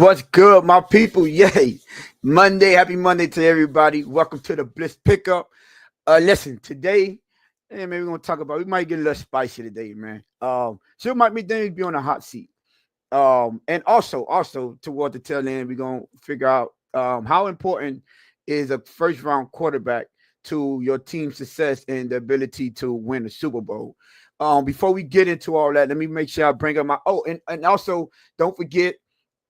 What's good, my people? Yay. Monday. Happy Monday to everybody. Welcome to the Bliss Pickup. Listen, today, maybe we're gonna talk about we might get a little spicy today, man. So might McDaniel be on a hot seat. And also toward the tail end, we're gonna figure out how important is a first round quarterback to your team's success and the ability to win the Super Bowl. Before we get into all that, let me make sure I bring up my and also don't forget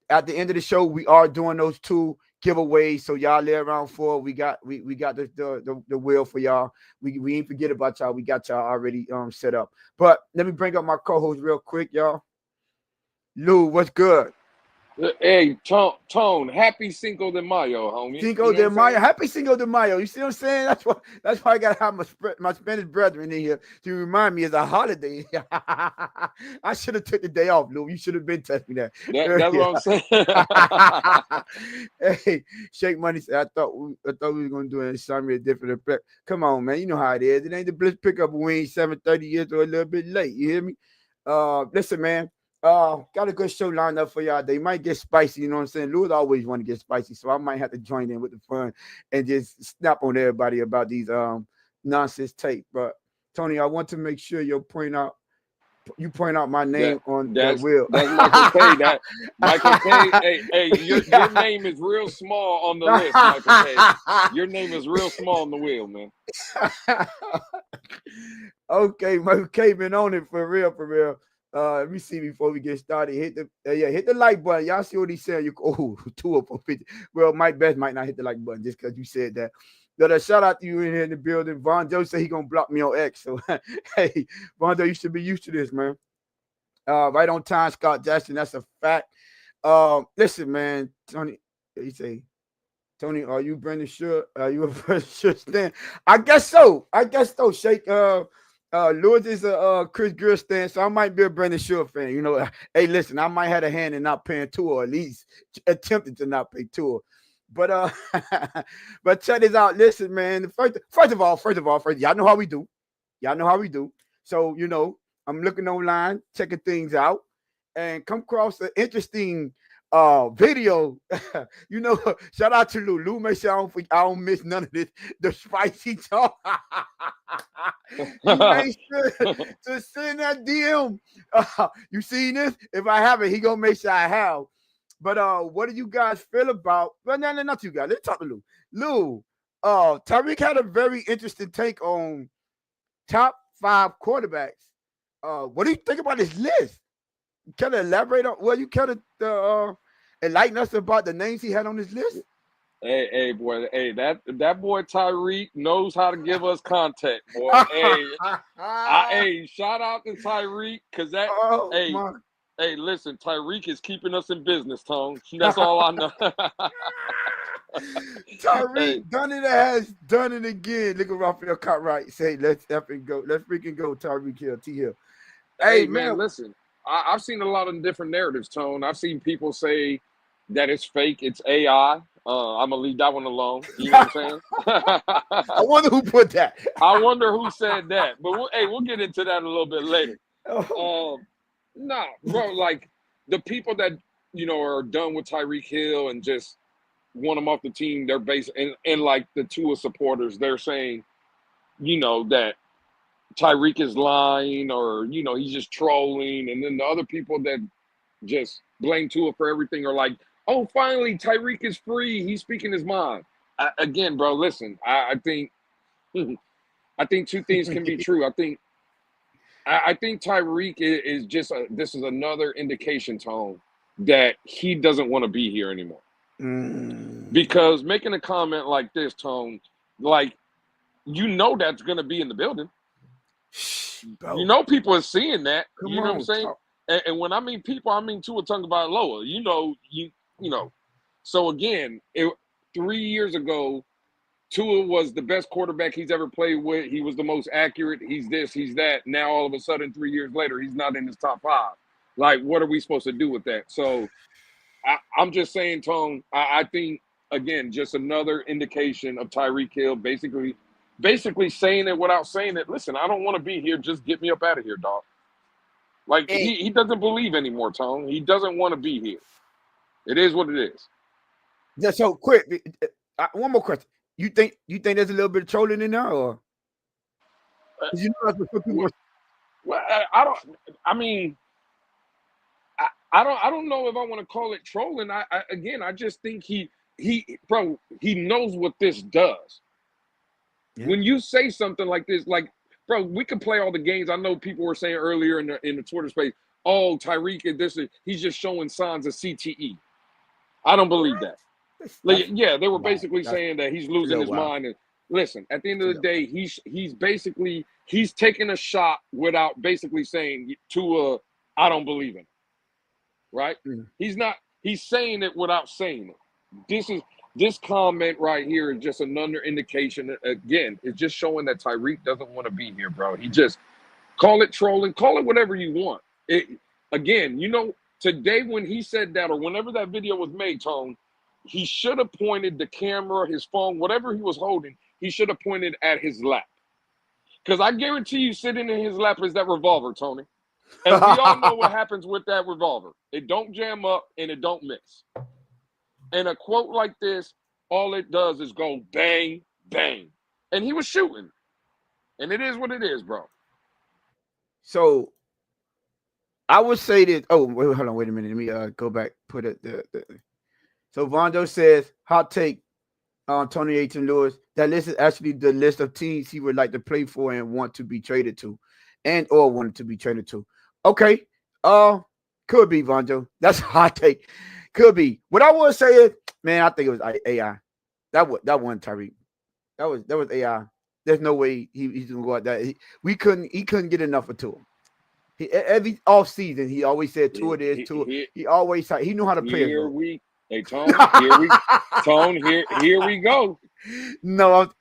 at the end of the show, we are doing those two giveaways. So y'all lay around for we got the wheel for y'all. We ain't forget about y'all. We got y'all already set up. But let me bring up my co-host real quick, y'all. Lou, what's good? Hey, Tone, happy Cinco de Mayo, homie. Cinco de Mayo. Happy Cinco de Mayo. You see what I'm saying? That's why I gotta have my Spanish brethren in here to remind me it's a holiday. I should have took the day off, Lou. You should have been telling me that. That's what I'm saying. Hey, Shake Money said, I thought we were gonna do an assignment different effect. Come on, man. You know how it is. It ain't the Bliss Pickup when we ain't 7:30 years or a little bit late. You hear me? Listen, man. Got a good show lined up for y'all. They might get spicy, you know what I'm saying? Lewis always want to get spicy, so I might have to join in with the fun and just snap on everybody about these nonsense tape. But Tony, I want to make sure you point out my name on that wheel. That's Michael K. Michael K. Hey, your name is real small on the list, Michael K. Your name is real small on the wheel, man. Okay, Michael K been on it for real. Let me see before we get started. Hit the like button. Y'all see what he said? You 2 up on 50. Well, Mike Best might not hit the like button just because you said that. But a shout out to you in here in the building. Von Joe said he gonna block me on X. So hey, Von Joe, you should be used to this, man. Right on time, Scott Jackson. That's a fact. Listen, man, Tony. He say, Tony, are you Brandon Sure? Are you a Brandon Sure stand? I guess so. Shake. Lewis is a Chris Greer fan, so I might be a Brandon Sure fan. You know, hey, listen, I might have a hand in not paying tour, or at least attempting to not pay tour. But but check this out. Listen, man. First of all, y'all know how we do. So you know, I'm looking online, checking things out, and come across an interesting video. You know, shout out to Lou. Lou, make sure I don't miss none of this. The spicy talk. You make sure to send that DM. You seen this? If I haven't, he gonna make sure I have. But what do you guys feel about? Well, no, not you guys. Let's talk to Lou. Lou, Tyreek had a very interesting take on top 5 quarterbacks. What do you think about this list? Can you elaborate on? Well, you can enlighten us about the names he had on his list. Hey, boy. Hey, that boy Tyreek knows how to give us content, boy. Hey, shout out to Tyreek because that. Hey, listen, Tyreek is keeping us in business, Tone. That's all I know. Tyreek has done it again. Look at Raphael Cartwright. Say, let's effing go. Let's freaking go, Tyreek Hill, T Hill. Hey, man, listen. I've seen a lot of different narratives, Tone. I've seen people say that it's fake, it's AI. I'm gonna leave that one alone. You know what I'm saying? I wonder who put that. I wonder who said that. But we'll get into that a little bit later. Nah, bro, like the people that are done with Tyreek Hill and just want him off the team, they're based and like the Tua supporters, they're saying, that Tyreek is lying or he's just trolling, and then the other people that just blame Tua for everything are like, oh, finally Tyreek is free, he's speaking his mind. Again, bro, listen, I think two things can be true. I think Tyreek is just this is another indication, Tone, that he doesn't want to be here anymore. Because making a comment like this, Tone, like that's going to be in the building. Bro. People are seeing that. You know what I'm saying? And when I mean people, I mean Tua Tagovailoa. So again, 3 years ago, Tua was the best quarterback he's ever played with. He was the most accurate. He's this, he's that. Now all of a sudden, 3 years later, he's not in his top 5. Like, what are we supposed to do with that? So I'm just saying, Tone, I think, again, just another indication of Tyreek Hill basically saying it without saying it. Listen, I don't want to be here. Just get me up out of here, dog. Like, he doesn't believe anymore, Tone. He doesn't want to be here. It is what it is. Yeah, so quick, one more question. You think there's a little bit of trolling in there, or Uh, 'cause you know that's what people w- were. well, I don't. I mean, I don't know if I want to call it trolling. Again, I just think bro, he knows what this does. Yeah. When you say something like this, like, bro, we can play all the games. I know people were saying earlier in the Twitter space, oh, Tyreek is this, he's just showing signs of CTE. I don't believe that. Like, That's yeah, they were wow. basically That's saying that he's a losing little his wild. mind. And listen, at the end A of the little day, he's basically he's taking a shot without basically saying to I don't believe in it, right? wild. He's not. He's saying it without saying it. This comment right here is just another indication. Again, it's just showing that Tyreek doesn't want to be here, bro. He just call it trolling, call it whatever you want. Again, today when he said that or whenever that video was made, Tone, he should have pointed the camera, his phone, whatever he was holding, he should have pointed at his lap. Because I guarantee you, sitting in his lap is that revolver, Tony. And we all know what happens with that revolver. It don't jam up and it don't miss. And a quote like this, all it does is go bang, bang. And he was shooting. And it is what it is, bro. So I would say that. Oh, wait, hold on, wait a minute. Let me go back. Put it. So Vondo says, hot take on Tony Aiton Lewis. That list is actually the list of teams he would like to play for and want to be traded to, and or wanted to be traded to. Okay, could be Vondo. That's a hot take. Could be. What I would say is, man, I think it was AI. That wasn't Tyreek. That was AI. There's no way he's gonna go out there. He couldn't get enough of Tua. Every off season, he always said Tua this, Tua. He always he knew how to play. Hey Tone, here we go. No,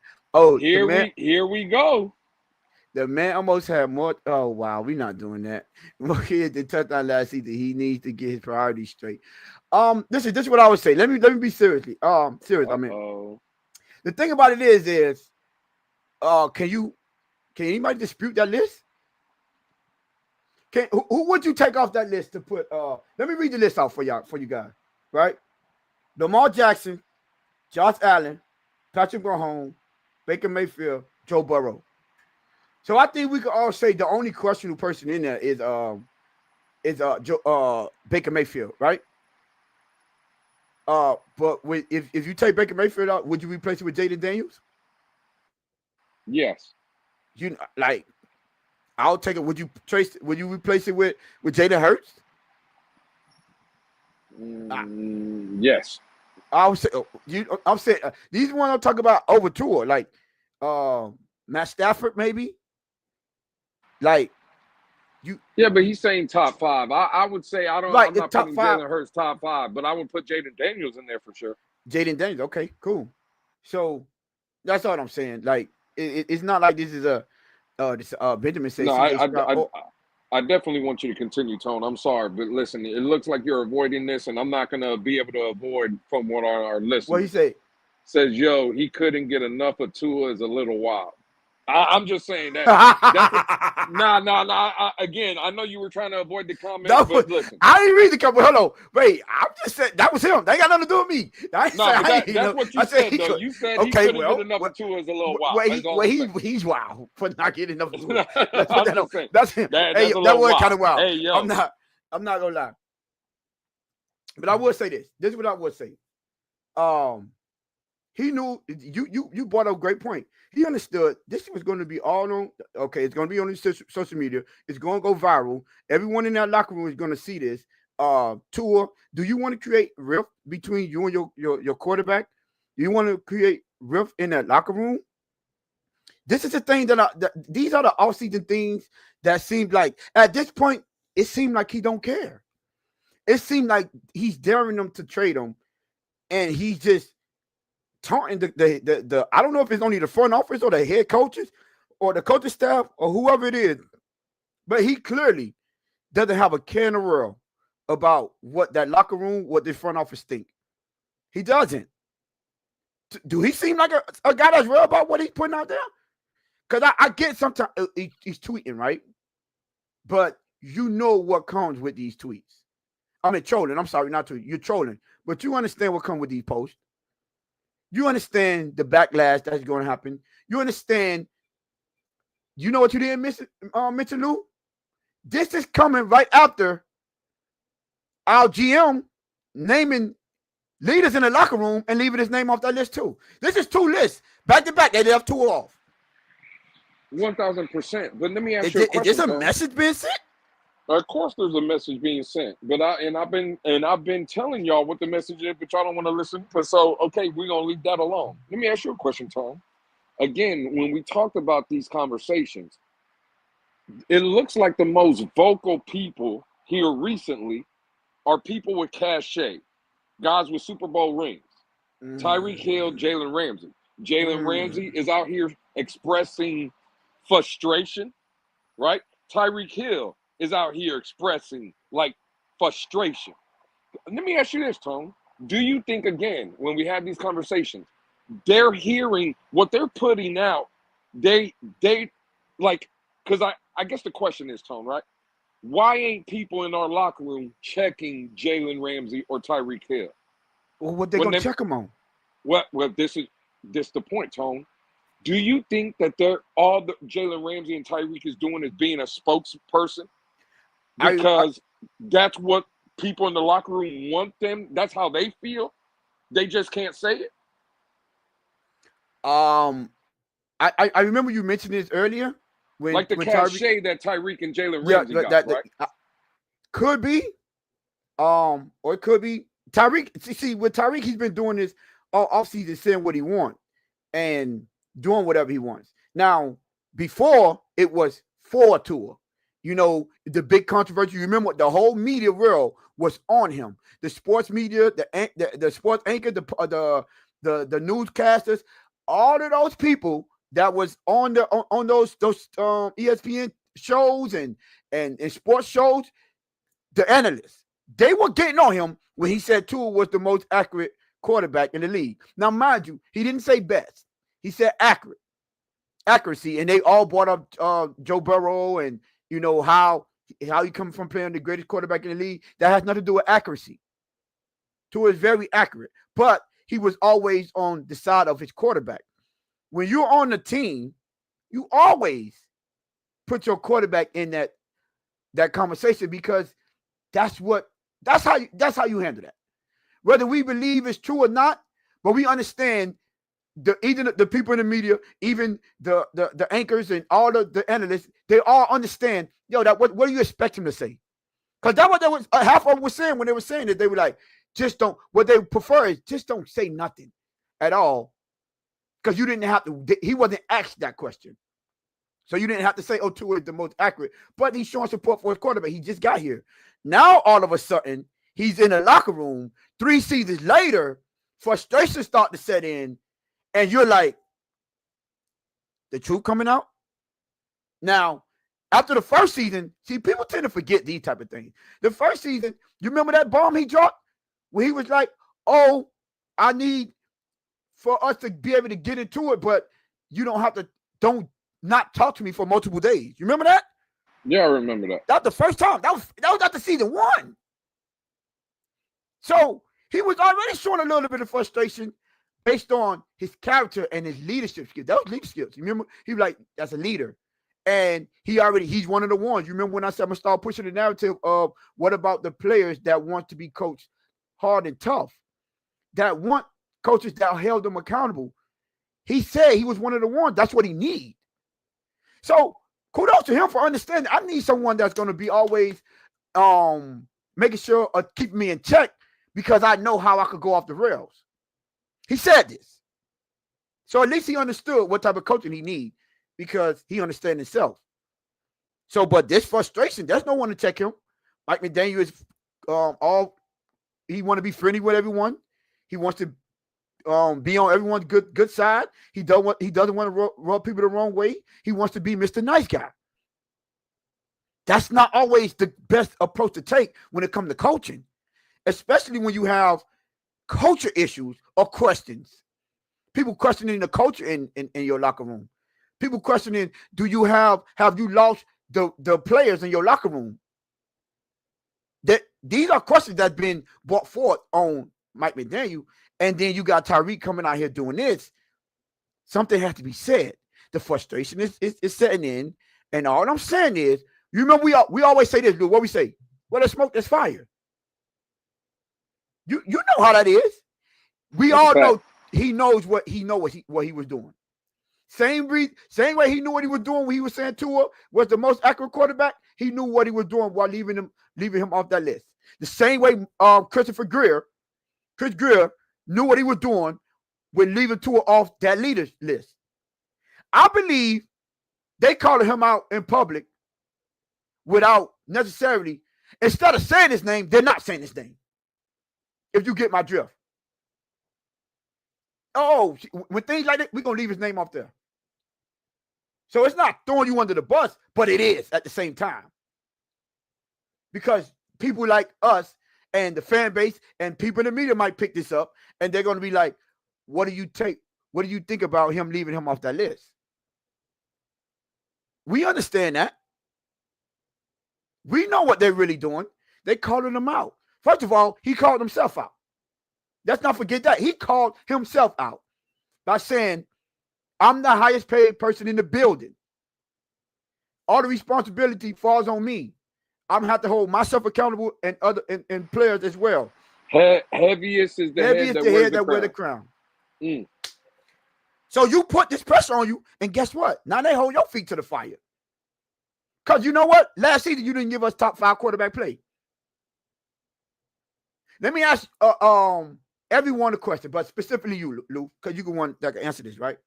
Here we go. The man almost had more. Oh wow, we're not doing that. He had the touchdown last season. He needs to get his priorities straight. This is what I would say. Let me be seriously. Serious. I mean, the thing about it is, can anybody dispute that list? Who would you take off that list to put? Let me read the list out for you guys. Right, Lamar Jackson, Josh Allen, Patrick Mahomes, Baker Mayfield, Joe Burrow. So I think we could all say the only questionable person in there is Baker Mayfield, right? But if you take Baker Mayfield out, would you replace it with Jaden Daniels? Yes. I'll take it. Would you replace it with Jalen Hurts? Yes. I would say I'm saying these ones I'm talking about over Tua, like Matt Stafford, maybe. Like yeah, but he's saying top 5. I would say I'm not putting Jalen Hurts top 5, but I would put Jaden Daniels in there for sure. Jaden Daniels, okay, cool. So that's all I'm saying. Like it's not like this is Benjamin says. No, I definitely want you to continue, Tone. I'm sorry, but listen, it looks like you're avoiding this, and I'm not going to be able to avoid from what our listeners. What he say? Says, yo, he couldn't get enough of Tua is a little wild. I'm just saying that. Nah. Again, I know you were trying to avoid the comment, but listen. I didn't read the comment. Hold on. Wait, I'm just saying that was him. That ain't got nothing to do with me. That's what you said, though. You said he couldn't get enough of Tua is a little wild. He's wild for not getting enough of Tua. That's him. That was kind of wild. Hey, yo. I'm not going to lie. But I will say this. This is what I would say. He knew you brought up a great point. He understood this was going to be all on. Okay, it's going to be on his social media. It's going to go viral. Everyone in that locker room is going to see this. Tua, do you want to create rift between you and your quarterback? Do you want to create rift in that locker room? This is the thing these are the offseason things that seem like at this point it seemed like he don't care. It seemed like he's daring them to trade him, and he's just taunting the I don't know if it's only the front office or the head coaches or the coaching staff or whoever it is, but he clearly doesn't have a care in the world about what that locker room, what the front office think. He doesn't. Do he seem like a guy that's real about what he's putting out there? Because I get sometimes he's tweeting, right? But you know what comes with these tweets. I mean, trolling. I'm sorry, not to you're trolling, but you understand what comes with these posts. You understand the backlash that's going to happen. You understand. You know what you didn't mention, Lou? This is coming right after our GM naming leaders in the locker room and leaving his name off that list too. This is 2 lists back to back. They left 2 off. 1000%. But let me ask you a question. Is this a message being sent? Of course, there's a message being sent, but I've been telling y'all what the message is, but y'all don't want to listen. But so okay, we're gonna leave that alone. Let me ask you a question, Tom. Again, when we talked about these conversations, it looks like the most vocal people here recently are people with cachet, guys with Super Bowl rings. Tyreek Hill, Jalen Ramsey. Jalen Ramsey is out here expressing frustration, right? Tyreek Hill is out here expressing like frustration. Let me ask you this, Tone. Do you think, again, when we have these conversations, they're hearing what they're putting out? They like, because I guess the question is, Tone, right? Why ain't people in our locker room checking Jalen Ramsey or Tyreek Hill? Well, what they gonna check them on? Well, this the point, Tone. Do you think that all the Jalen Ramsey and Tyreek is doing is being a spokesperson? Because that's what people in the locker room want them. That's how they feel. They just can't say it. I remember you mentioned this earlier. Like the cachet that Tyreek and Jalen Ramsey got, right? Could be. Or it could be Tyreek. See, with Tyreek, he's been doing this all offseason, saying what he wants and doing whatever he wants. Now, before it was for Tua. You know, the big controversy. You remember the whole media world was on him. The sports media, the sports anchor, the newscasters, all of those people that was on those ESPN shows and sports shows, the analysts, they were getting on him when he said Tua was the most accurate quarterback in the league. Now, mind you, he didn't say best. He said accuracy, and they all brought up Joe Burrow and you know how he comes from playing the greatest quarterback in the league. That has nothing to do with accuracy. Tua is very accurate, but he was always on the side of his quarterback. When you're on the team, you always put your quarterback in that conversation because that's how you handle that. Whether we believe it's true or not, but we understand even the people in the media, even the anchors and all the analysts, they all understand, what do you expect him to say? Because that's what they was half of them were saying when they were saying it. They were like, just don't, what they prefer is just don't say nothing at all. Because you didn't have to, he wasn't asked that question. So you didn't have to say, Tua is the most accurate. But he's showing support for his quarterback. He just got here. Now, all of a sudden, he's in the locker room. 3 seasons later, frustration start to set in. And you're like, the truth coming out? Now, after the first season, see, people tend to forget these type of things. The first season, you remember that bomb he dropped? Where he was like, I need for us to be able to get into it, but you don't not talk to me for multiple days. You remember that? Yeah, I remember that. That was the first time. That was after season 1. So he was already showing a little bit of frustration based on his character and his leadership skills. That was leadership skills. You remember? He was like, that's a leader. And he's one of the ones. You remember when I said I'm going to start pushing the narrative of what about the players that want to be coached hard and tough, that want coaches that held them accountable. He said he was one of the ones. That's what he needs. So kudos to him for understanding. I need someone that's going to be always making sure keeping me in check because I know how I could go off the rails. He said this. So at least he understood what type of coaching he needs because he understands himself. So, but this frustration, there's no one to check him. Mike McDaniel is he want to be friendly with everyone. He wants to be on everyone's good side. He doesn't want to rub people the wrong way. He wants to be Mr. Nice Guy. That's not always the best approach to take when it comes to coaching, especially when you have culture issues or questions. People questioning the culture in your locker room. People questioning, have you lost the players in your locker room? That these are questions that's been brought forth on Mike McDaniel, and then you got Tyreek coming out here doing this. Something has to be said. The frustration is setting in, and all I'm saying is, you remember we always say this, Lou. What we say? Well, there's smoke, there's fire. You know how that is. We all know he knows what he was doing. Same way he knew what he was doing when he was saying Tua was the most accurate quarterback. He knew what he was doing while leaving him off that list. The same way Chris Greer knew what he was doing when leaving Tua off that leaders list. I believe they called him out in public without necessarily, instead of saying his name, they're not saying his name. If you get my drift. Oh, when things like that, we're going to leave his name off there. So it's not throwing you under the bus, but it is at the same time. Because people like us and the fan base and people in the media might pick this up, and they're going to be like, what do you think about him leaving him off that list? We understand that. We know what they're really doing. They're calling him out. First of all, he called himself out. Let's not forget that. He called himself out by saying, I'm the highest paid person in the building. All the responsibility falls on me. I'm going to have to hold myself accountable and other and players as well. Heaviest is the head that wears the crown. Mm. So you put this pressure on you, and guess what? Now they hold your feet to the fire. Because you know what? Last season, you didn't give us top 5 quarterback play. Let me ask everyone a question, but specifically you, Lou, because you can answer this, right?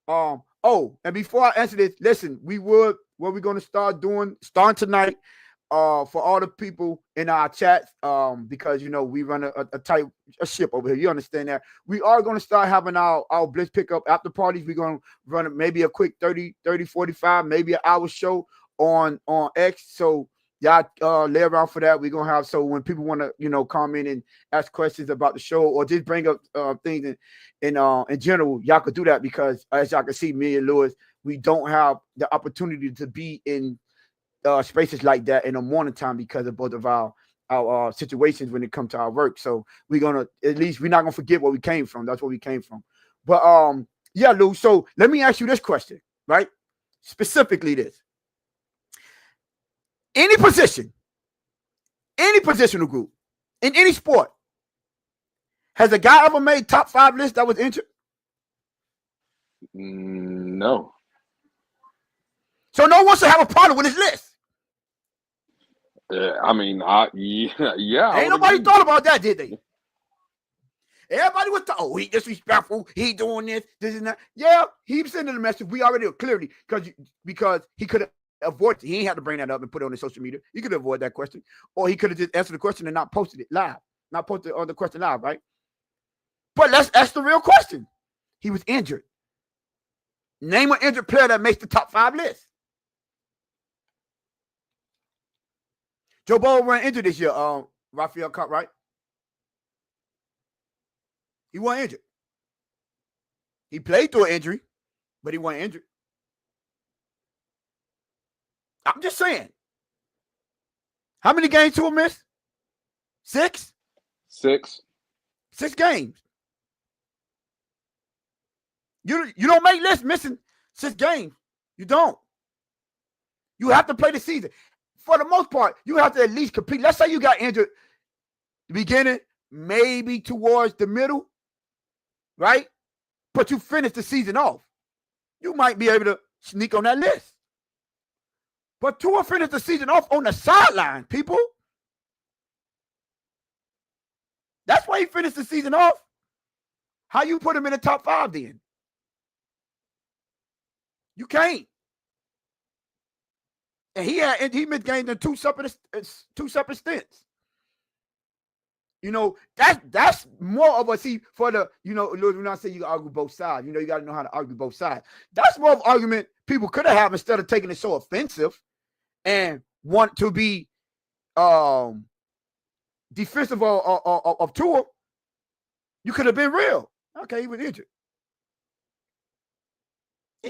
And before I answer this, listen, what we're going to start doing starting tonight, for all the people in our chats, because we run a tight ship over here. You understand that? We are going to start having our Blitz pickup after parties. We're going to run maybe a quick 30, 45, maybe an hour show on X. So y'all lay around for that. We're gonna have, so when people want to comment and ask questions about the show or just bring up things in general, y'all could do that, because as y'all can see, me and Lewis, we don't have the opportunity to be in spaces like that in the morning time because of both of our situations when it comes to our work. So we're not gonna forget where we came from. That's where we came from. But yeah, Lou. So let me ask you this question, right? Specifically this. Any position, any positional group, in any sport, has a guy ever made top 5 list that was injured? No. So no one should have a problem with his list. I mean, yeah. Ain't nobody thought about that, did they? Everybody was he disrespectful. He doing this and that. Yeah, he was sending a message. We already clearly because he could have avoided it. He ain't had to bring that up and put it on his social media. He could avoid that question, or he could have just answered the question and not posted it live, not posted on the question live, right? But let's ask the real question. He was injured. Name an injured player that makes the top 5 list. Joe Burrow ran injured this year. Raphael Cup, right? He wasn't injured. He played through an injury, but he wasn't injured. I'm just saying. How many games Tua missed? 6? 6. 6 games. You don't make lists missing 6 games. You don't. You have to play the season. For the most part, you have to at least compete. Let's say you got injured the beginning, maybe towards the middle, right? But you finished the season off. You might be able to sneak on that list. But Tua finished the season off on the sideline, people. That's why he finished the season off. How you put him in the top 5 then? You can't. And he missed games in 2 separate stints. That's more of a for the, when I say you can argue both sides, you got to know how to argue both sides. That's more of an argument people could have instead of taking it so offensive and want to be defensive of Tua. You could have been real. Okay, he was injured.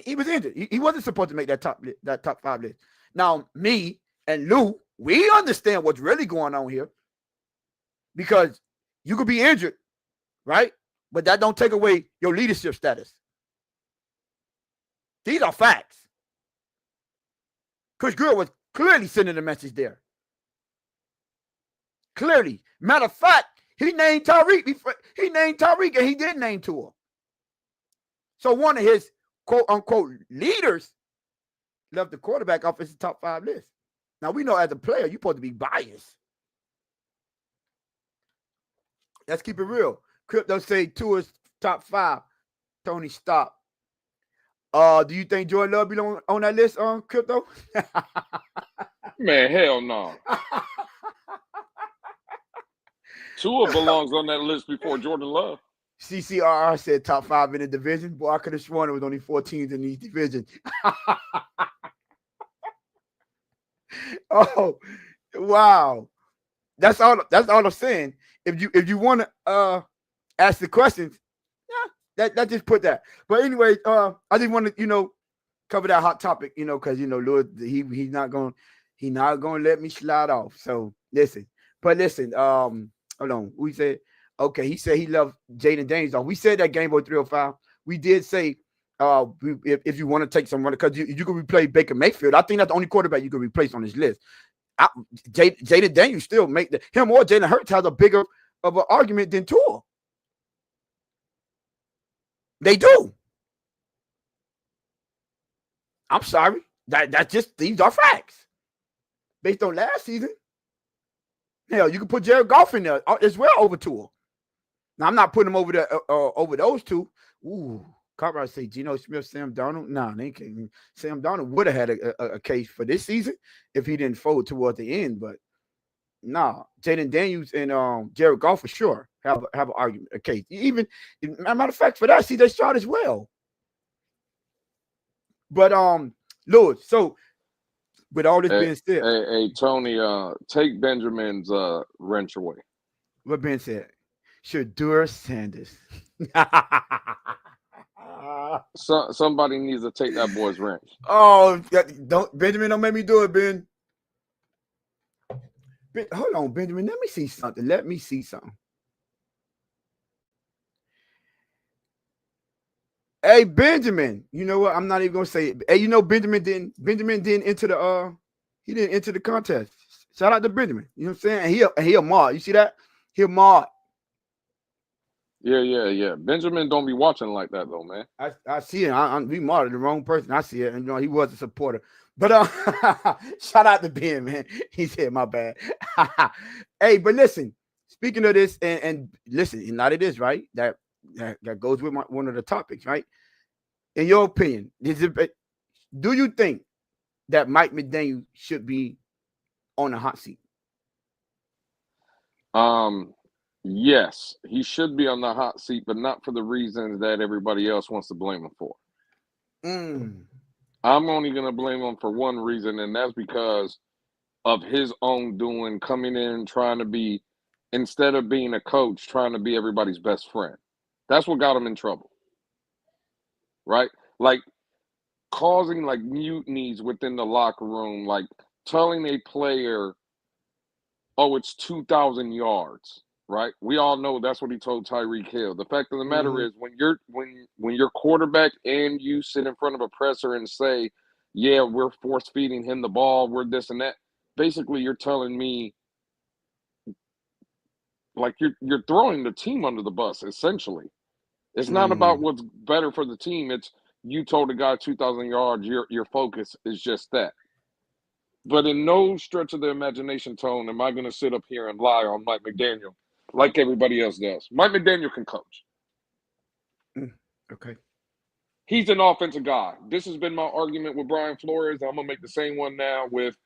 He was injured. He wasn't supposed to make that top 5 list. Now, me and Lou, We understand what's really going on here because you could be injured, right? But that don't take away your leadership status. These are facts. Coach Greer was clearly sending a message there. Clearly. Matter of fact, he named Tyreek. He named Tyreek and he did name Tua. So one of his quote-unquote leaders left the quarterback off his top 5 list. Now, we know as a player, you're supposed to be biased. Let's keep it real. Crypto say Tua's top 5. Tony, stop. Do you think Jordan Love be on that list, Crypto? Man, hell no. Tua belongs on that list before Jordan Love. CCRR said top 5 in the division. Boy, I could have sworn it was only 4 teams in each division. Oh, wow. That's all I'm saying. If you want to ask the questions, yeah, that just put that. But anyway, I just want to, cover that hot topic, because Lord, he's not gonna let me slide off. So listen. Hold on. We said, okay, he said he loved Jaden Daniels. We said that Game Boy 305. We did say if you want to take someone, because you can replace Baker Mayfield. I think that's the only quarterback you can replace on this list. Jaden Daniels still make him or Jalen Hurts has a bigger of an argument than Tua. They do. I'm sorry. That's just, these are facts. Based on last season. Hell, you can put Jared Goff in there as well over Tua. Now, I'm not putting him over those two. Ooh, Cartwright say Geno Smith, Sam Darnold. Nah, they can't. Sam Darnold would have had a case for this season if he didn't fold towards the end. But nah, Jaden Daniels and Jared Goff for sure have an argument, a case. Even, as a matter of fact, for that, CJ Stroud as well. But Lord, so with all this being said, hey Tony, take Benjamin's wrench away. What Ben said? Shadur Sanders. Somebody needs to take that boy's wrench. Oh, Benjamin, don't make me do it, Ben. Hold on, Benjamin. Let me see something. Hey, Benjamin. You know what? I'm not even gonna say it. Hey, Benjamin didn't enter the contest. Shout out to Benjamin. You know what I'm saying? And he a mod. You see that? He a mod. Yeah. Benjamin don't be watching like that though, man. I see it. We modded the wrong person. I see it. And he was a supporter. But shout out to Ben, man. He said my bad. Hey, but listen, speaking of this, and listen, in light of this, right? That goes with one of the topics, right? In your opinion, do you think that Mike McDaniel should be on the hot seat? Yes, he should be on the hot seat, but not for the reasons that everybody else wants to blame him for. I'm only going to blame him for one reason, and that's because of his own doing, coming in, trying to be, instead of being a coach, trying to be everybody's best friend. That's what got him in trouble, right? Like causing like mutinies within the locker room, like telling a player, oh, it's 2,000 yards. Right, we all know that's what he told Tyreek Hill. The fact of the matter is, when your quarterback and you sit in front of a presser and say, "Yeah, we're force feeding him the ball, we're this and that," basically you're telling me, like you're throwing the team under the bus. Essentially, it's not about what's better for the team. It's you told a guy 2,000 yards. Your focus is just that. But in no stretch of the imagination, Tone, am I going to sit up here and lie on Mike McDaniel like everybody else does. Mike McDaniel can coach. Okay. He's an offensive guy. This has been my argument with Brian Flores. I'm gonna make the same one now with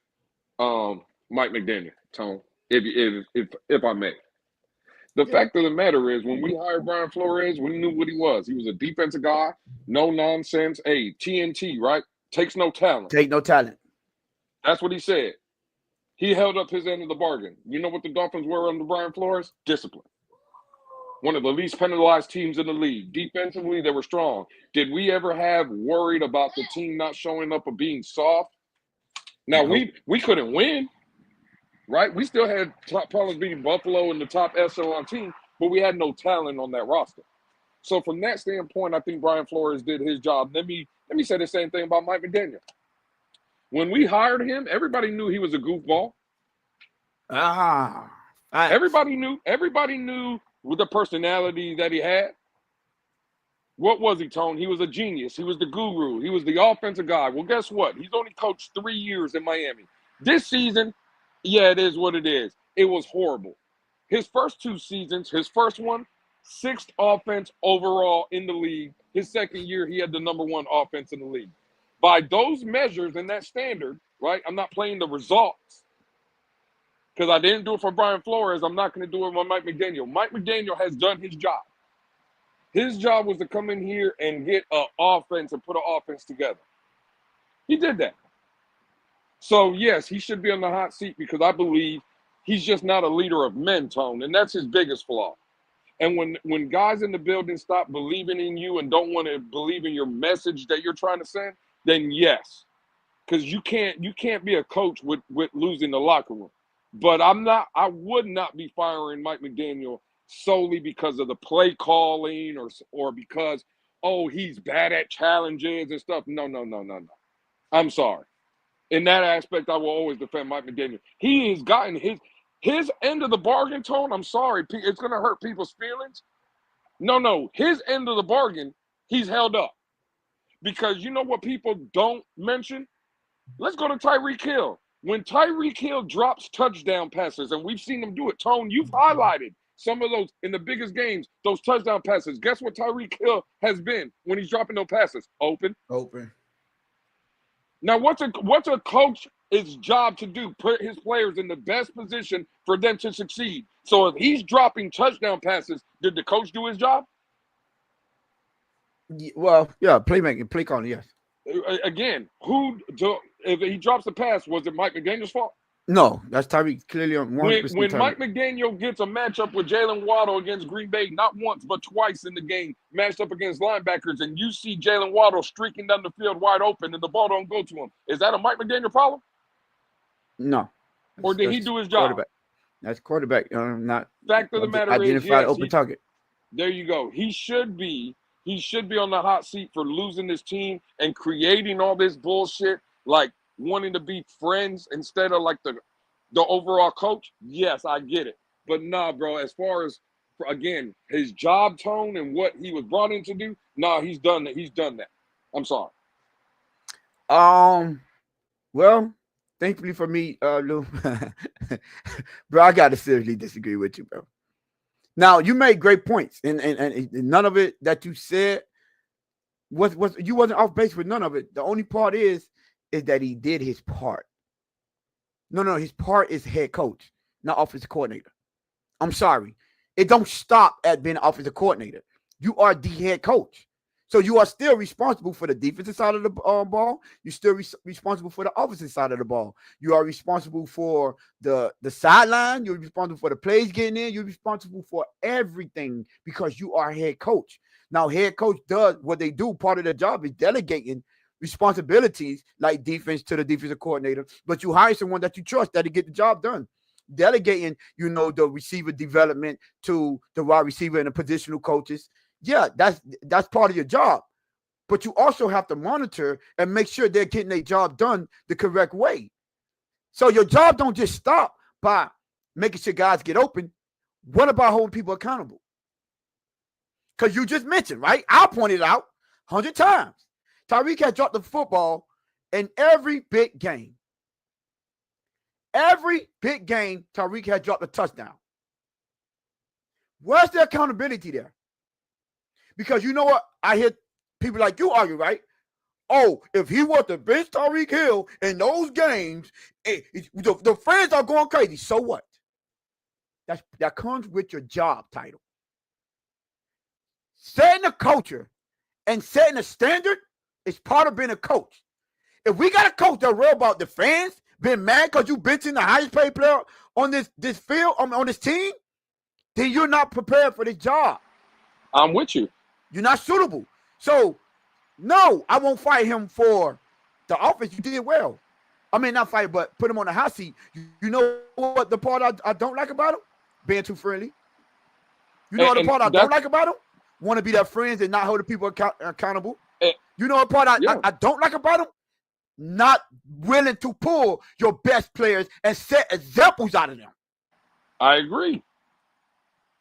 Mike McDaniel, Tone, if I may. The fact of the matter is, when we hired Brian Flores, we knew what he was. He was a defensive guy, no nonsense. Hey, TNT, right? Takes no talent. Take no talent. That's what he said. He held up his end of the bargain. You know what the Dolphins were under Brian Flores? Discipline. One of the least penalized teams in the league. Defensively, they were strong. Did we ever have worried about the team not showing up or being soft? Now, we couldn't win. right? We still had problems beating Buffalo and the top echelon team, but we had no talent on that roster. So from that standpoint, I think Brian Flores did his job. Let me say the same thing about Mike McDaniel. When we hired him, everybody knew he was a goofball. Everybody knew with the personality that he had. What was he, Tone? He was a genius. He was the guru. He was the offensive guy. Well, guess what? He's only coached 3 years in Miami. This season, yeah, it is what it is. It was horrible. His first 2 seasons, his first one, 6th offense overall in the league. His second year, he had the #1 offense in the league. By those measures and that standard, right? I'm not playing the results because I didn't do it for Brian Flores. I'm not going to do it for Mike McDaniel. Mike McDaniel has done his job. His job was to come in here and get an offense and put an offense together. He did that. So, yes, he should be on the hot seat because I believe he's just not a leader of men, Tone, and that's his biggest flaw. And when guys in the building stop believing in you and don't want to believe in your message that you're trying to send, then yes, because you can't be a coach with losing the locker room. But I would not be firing Mike McDaniel solely because of the play calling or because, oh, he's bad at challenges and stuff. No. I'm sorry. In that aspect, I will always defend Mike McDaniel. He has gotten his end of the bargain, Tone. I'm sorry. It's going to hurt people's feelings. No. His end of the bargain, he's held up. Because you know what people don't mention? Let's go to Tyreek Hill. When Tyreek Hill drops touchdown passes, and we've seen him do it, Tone, you've highlighted some of those in the biggest games, those touchdown passes. Guess what Tyreek Hill has been when he's dropping those passes? Open. Now, what's a coach's job to do? Put his players in the best position for them to succeed. So if he's dropping touchdown passes, did the coach do his job? Well, yeah, playmaking, play calling, yes. Again, if he drops the pass, was it Mike McDaniel's fault? No, that's Tyreek clearly on 100%. When Mike McDaniel gets a matchup with Jalen Waddle against Green Bay, not once but twice in the game, matched up against linebackers, and you see Jalen Waddle streaking down the field wide open and the ball don't go to him, is that a Mike McDaniel problem? No. Or did he do his job? That's quarterback. Not fact of the matter identify is, open target. There you go. He should be on the hot seat for losing this team and creating all this bullshit, like wanting to be friends instead of like the overall coach. Yes, I get it. But nah, bro, as far as, again, his job tone and what he was brought in to do, nah, he's done that. He's done that. I'm sorry. Well, thankfully for me, Lou, bro, I gotta seriously disagree with you, bro. Now, you made great points, and none of it that you said was you wasn't off base with none of it. The only part is that he did his part. No, his part is head coach, not offensive coordinator. I'm sorry. It don't stop at being an offensive coordinator. You are the head coach. So you are still responsible for the defensive side of the ball. You're still responsible for the offensive side of the ball. You are responsible for the sideline. You're responsible for the plays getting in. You're responsible for everything because you are head coach. Now, head coach does what they do. Part of their job is delegating responsibilities like defense to the defensive coordinator. But you hire someone that you trust that'll get the job done. Delegating, the receiver development to the wide receiver and the positional coaches. Yeah, that's part of your job. But you also have to monitor and make sure they're getting their job done the correct way. So your job don't just stop by making sure guys get open. What about holding people accountable? Because you just mentioned, right? I pointed out 100 times. Tyreek had dropped the football in every big game. Every big game, Tyreek had dropped a touchdown. Where's the accountability there? Because you know what? I hear people like you argue, right? Oh, if he was to bench Tyreek Hill in those games, the fans are going crazy. So what? That comes with your job title. Setting a culture and setting a standard is part of being a coach. If we got a coach that worry about the fans being mad because you benching the highest paid player on this field, on this team, then you're not prepared for this job. I'm with you. You're not suitable. So, no, I won't fight him for the offense. You did well. I mean, not fire, but put him on the hot seat. You know what the part I don't like about him? Being too friendly. You know what the part I don't like about him? Want to be their friends and not hold the people accountable. You know what part I don't like about him? Not willing to pull your best players and set examples out of them. I agree.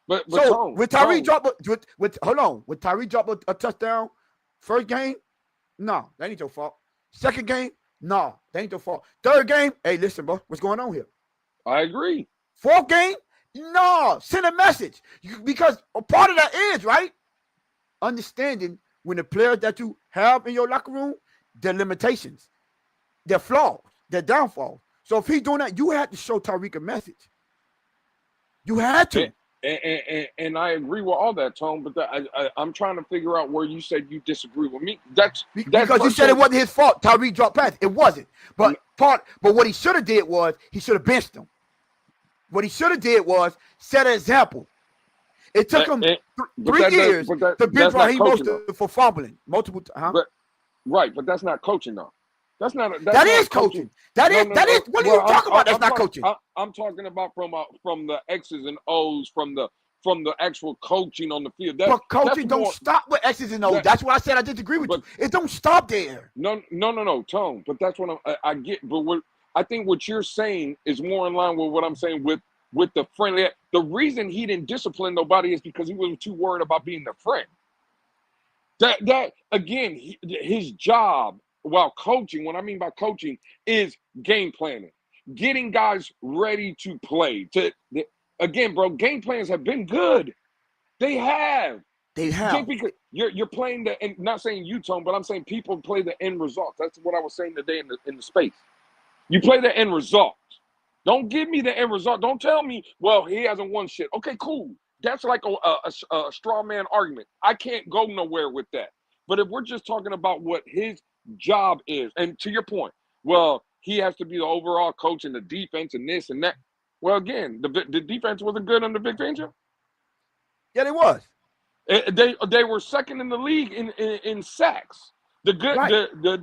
But so Tone, with Tyree drop with Tyree drop a touchdown first game, no, that ain't your fault. Second game, no, that ain't your fault. Third game, hey, listen, bro, what's going on here? I agree. Fourth game, no, send a message. Because a part of that is, right, understanding when the players that you have in your locker room, their limitations, their flaws, their downfalls. So if he's doing that, you had to show Tyreek a message. You had to. And I agree with all that, Tone, but I'm trying to figure out where you said you disagree with me. That's because you said it wasn't his fault. Tyreek dropped pass. It wasn't. But what he should have did was he should have benched him. What he should have did was set an example. It took him 3 years to bench Raheem Mostert for fumbling multiple times. Right, but that's not coaching though. That is coaching. That is. What are you talking about? That's not coaching. I'm talking about from the X's and O's, from the actual coaching on the field. But coaching don't stop with X's and O's. That's why I said I disagree with you. It don't stop there. No, Tone. But that's what I get. But I think what you're saying is more in line with what I'm saying with the friendly. The reason he didn't discipline nobody is because he wasn't too worried about being the friend. That again, his job. While coaching, what I mean by coaching is game planning, getting guys ready to play. Again, bro, game plans have been good. They have. Because you're playing and not saying you, Tone, but I'm saying people play the end result. That's what I was saying today in the space. You play the end result. Don't give me the end result. Don't tell me, well, he hasn't won shit. Okay, cool. That's like a straw man argument. I can't go nowhere with that. But if we're just talking about what his job is, and to your point, well, he has to be the overall coach in the defense and this and that. Well, again, the defense wasn't good under Vic Fangio. Yeah, it was. They were second in the league in sacks. The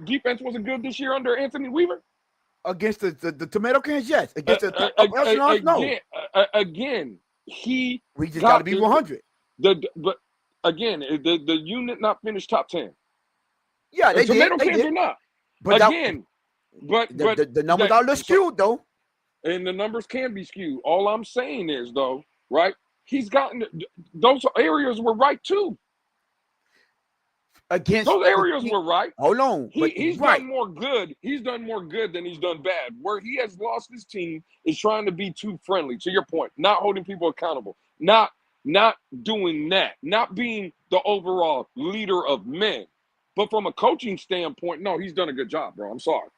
defense wasn't good this year under Anthony Weaver. Against the tomato cans, yes. Against the no. Again, we just got to be 100. But again, the unit not finished top 10. Yeah, they tomato did. cans are not. But again, but the numbers are a little skewed though. And the numbers can be skewed. All I'm saying is though, right? He's gotten those areas were right too. Against those areas were right. Hold on. He's done more good. He's done more good than he's done bad. Where he has lost his team is trying to be too friendly, to your point, not holding people accountable, not doing that, not being the overall leader of men. But from a coaching standpoint, no, he's done a good job, bro. I'm sorry.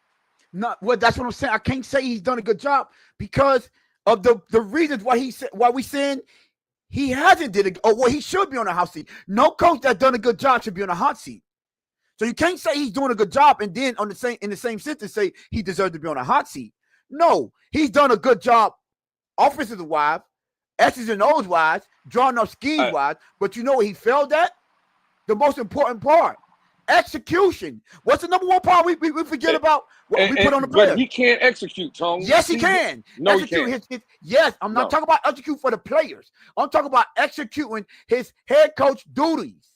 No, well, that's what I'm saying. I can't say he's done a good job because of the reasons why we saying he hasn't did it, or what he should be on the hot seat. No coach that's done a good job should be on the hot seat. So you can't say he's doing a good job and then in the same sentence say he deserves to be on a hot seat. No, he's done a good job offensive wise, X's and O's wise, drawing up schemes wise. But you know what he failed at? The most important part. Execution. What's the number one part we forget about? What we put on the player. But he can't execute, Tone. Yes, he can. No, execute he can't. Yes, I'm not talking about execute for the players. I'm talking about executing his head coach duties.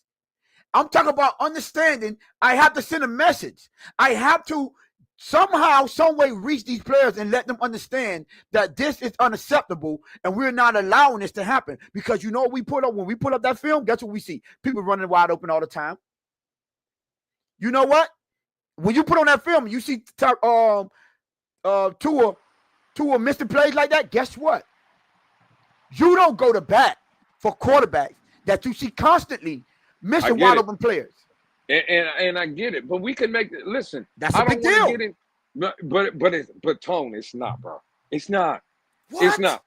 I'm talking about understanding I have to send a message. I have to somehow, some way reach these players and let them understand that this is unacceptable and we're not allowing this to happen. Because you know what we put up? When we put up that film, guess what we see? People running wide open all the time. You know what? When you put on that film, you see Tua missing plays like that. Guess what? You don't go to bat for quarterbacks that you see constantly missing wide open players. And I get it, but we can make it. Listen, that's a big deal. But Tone, it's not, bro. It's not. What? It's not.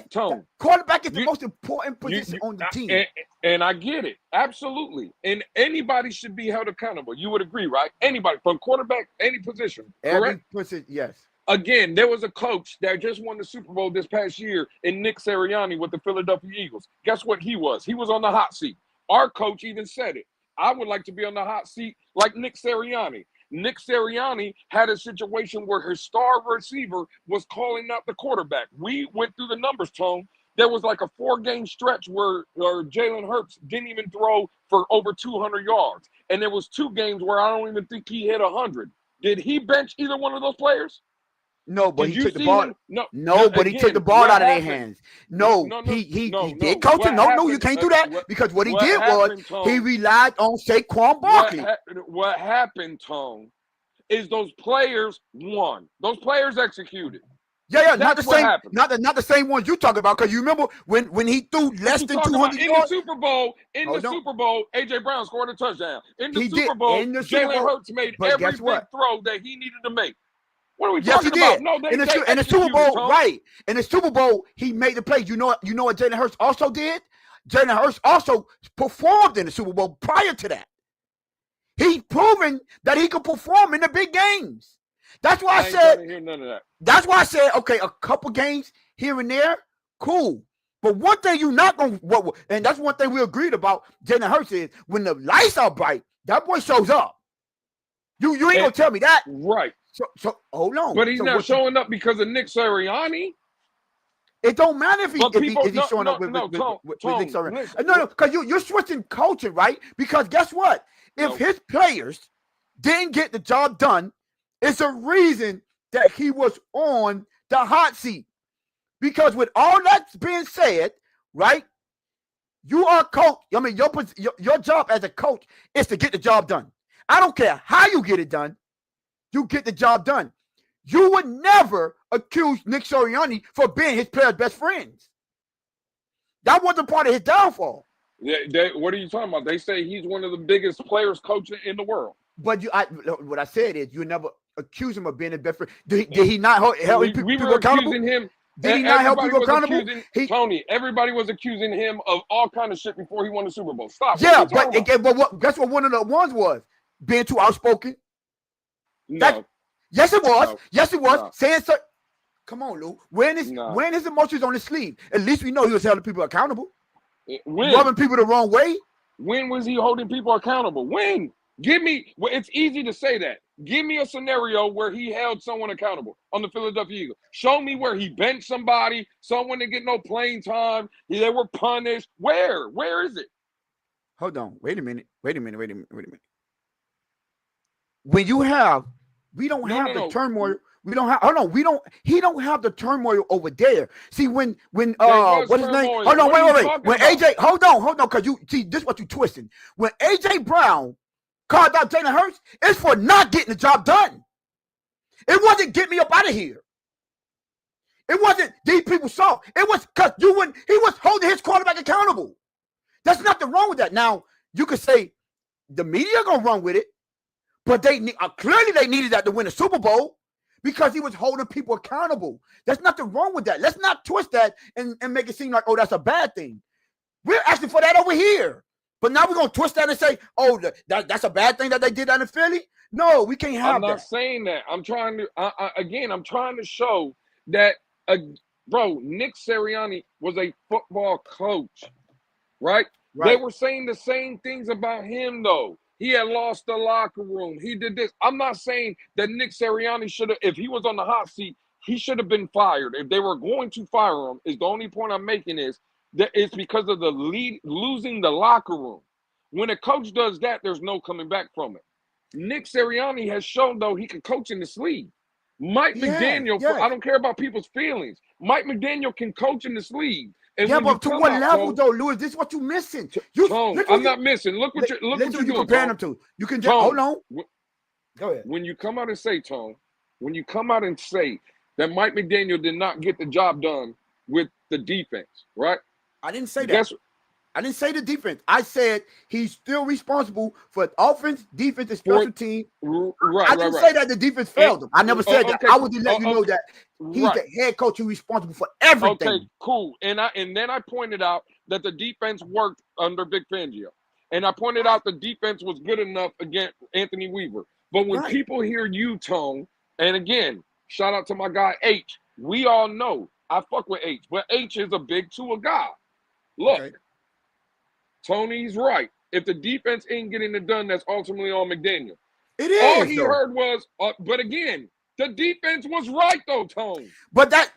Tone. Quarterback is the most important position on the team. And I get it. Absolutely. And anybody should be held accountable. You would agree, right? Anybody from quarterback, any position. Every position, yes. Again, there was a coach that just won the Super Bowl this past year in Nick Sirianni with the Philadelphia Eagles. Guess what he was? He was on the hot seat. Our coach even said it. I would like to be on the hot seat like Nick Sirianni. Nick Sirianni had a situation where his star receiver was calling out the quarterback. We went through the numbers, Tone. There was like a 4-game stretch where Jalen Hurts didn't even throw for over 200 yards. And there was 2 games where I don't even think he hit 100. Did he bench either one of those players? No, but Did he you took the see ball. him? No, No, but he took the ball out of their happened? hands. No, he did coach him. No, you can't do that because what he did was he relied on Saquon Barkley. What happened, Tone, is those players won. Those players executed. Yeah, not the same, not the same ones you talking about. Because you remember when he threw less than 200 yards in the Super Bowl, AJ Brown scored a touchdown. In the Super Bowl, Jalen Hurts made every big throw that he needed to make. What are we talking about? No, in the Super Bowl, right? In the Super Bowl, he made the plays. You know what Jalen Hurts also did? Jalen Hurts also performed in the Super Bowl prior to that. He's proven that he could perform in the big games. That's why I said. Hear none of that. That's why I said, okay, a couple games here and there, cool. But one thing you're not gonna, and that's one thing we agreed about. Jalen Hurts is when the lights are bright, that boy shows up. You ain't gonna tell me that, right? So hold on. But he's not showing up because of Nick Sirianni. It don't matter if he's showing up with Nick Sirianni. No, because you're switching coaching, right? Because guess what? If his players didn't get the job done, it's a reason that he was on the hot seat. Because with all that's being said, right? You are a coach. I mean, your job as a coach is to get the job done. I don't care how you get it done. You get the job done. You would never accuse Nick Sirianni for being his players' best friends. That wasn't part of his downfall. What are you talking about? They say he's one of the biggest players coaching in the world. But what I said is you never accuse him of being his best friend. Did he not help people accountable? Him. Did he not help people accountable? Tony, everybody was accusing him of all kind of shit before he won the Super Bowl. Stop. Yeah, but guess what one of the ones was? Being too outspoken. No. Yes, it was. No. Yes, it was. No. Saying so. Come on, Lou. When his emotions on his sleeve, at least we know he was holding people accountable. Rubbing people the wrong way. When was he holding people accountable? When? It's easy to say that. Give me a scenario where he held someone accountable on the Philadelphia Eagles. Show me where he benched somebody, someone didn't get no playing time. They were punished. Where? Where is it? Hold on. Wait a minute. When you have, we don't have the turmoil. We don't have. Hold on. He don't have the turmoil over there. See when what's his name? Hold on. Wait. When AJ, hold on, because you see this is what you twisting. When AJ Brown called out Jalen Hurts, it's for not getting the job done. It wasn't get me up out of here. It wasn't these people saw. It was because he was holding his quarterback accountable. There's nothing wrong with that. Now you could say the media gonna run with it, but they clearly they needed that to win a Super Bowl because he was holding people accountable. There's nothing wrong with that. Let's not twist that and make it seem like, oh, that's a bad thing. We're asking for that over here. But now we're going to twist that and say, oh, that's a bad thing that they did that in Philly? No, we can't have that. I'm not saying that. I'm trying to show that, Nick Sirianni was a football coach, right? They were saying the same things about him, though. He had lost the locker room. He did this. I'm not saying that Nick Sirianni should have, if he was on the hot seat, he should have been fired. If they were going to fire him, is the only point I'm making is, that it's because of the losing the locker room. When a coach does that, there's no coming back from it. Nick Sirianni has shown, though, he can coach in this league. McDaniel, I don't care about people's feelings. Mike McDaniel can coach in this league. And but to what level, though, Louis? This is what you're missing. I'm not missing. Look what you're doing. Comparing them to. You can just hold on. Go ahead. When you come out and say, Tone, that Mike McDaniel did not get the job done with the defense, right? I didn't say that. I didn't say the defense. I said he's still responsible for offense, defense, and special team. I didn't say that the defense failed him. I never said that. I would just let you know that he's the head coach who's responsible for everything. Okay, cool. And then I pointed out that the defense worked under Vic Fangio. And I pointed out the defense was good enough against Anthony Weaver. But when people hear you, Tone, and again, shout out to my guy H. We all know I fuck with H, but H is a big tool guy. Look, Tony's right. If the defense ain't getting it done, that's ultimately on McDaniel. It is. All he heard was, but again, the defense was right though, Tone. But that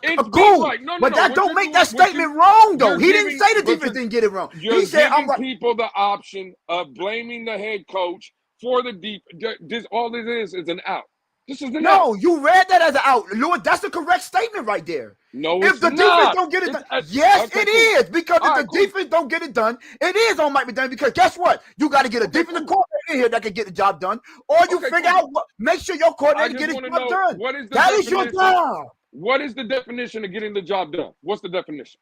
It's cool. right. No, but that what don't you're make doing- that what statement wrong though. you're He didn't giving- say the but defense didn't get it wrong. You're He said, giving people the option of blaming the head coach for the deep. This all it is an out. This is an out. No, you read that as an out. Lord, that's the correct statement right there. No, if it's the not. defense don't get it done, yes, okay, it cool. is. Because All if right, the defense don't get it done, it is on Mike McDaniel. Because guess what? You got to get a defensive coordinator in here that can get the job done, or you figure out what. Make sure your coordinator get his job done. What is the that is your job. What is the definition of getting the job done? What's the definition?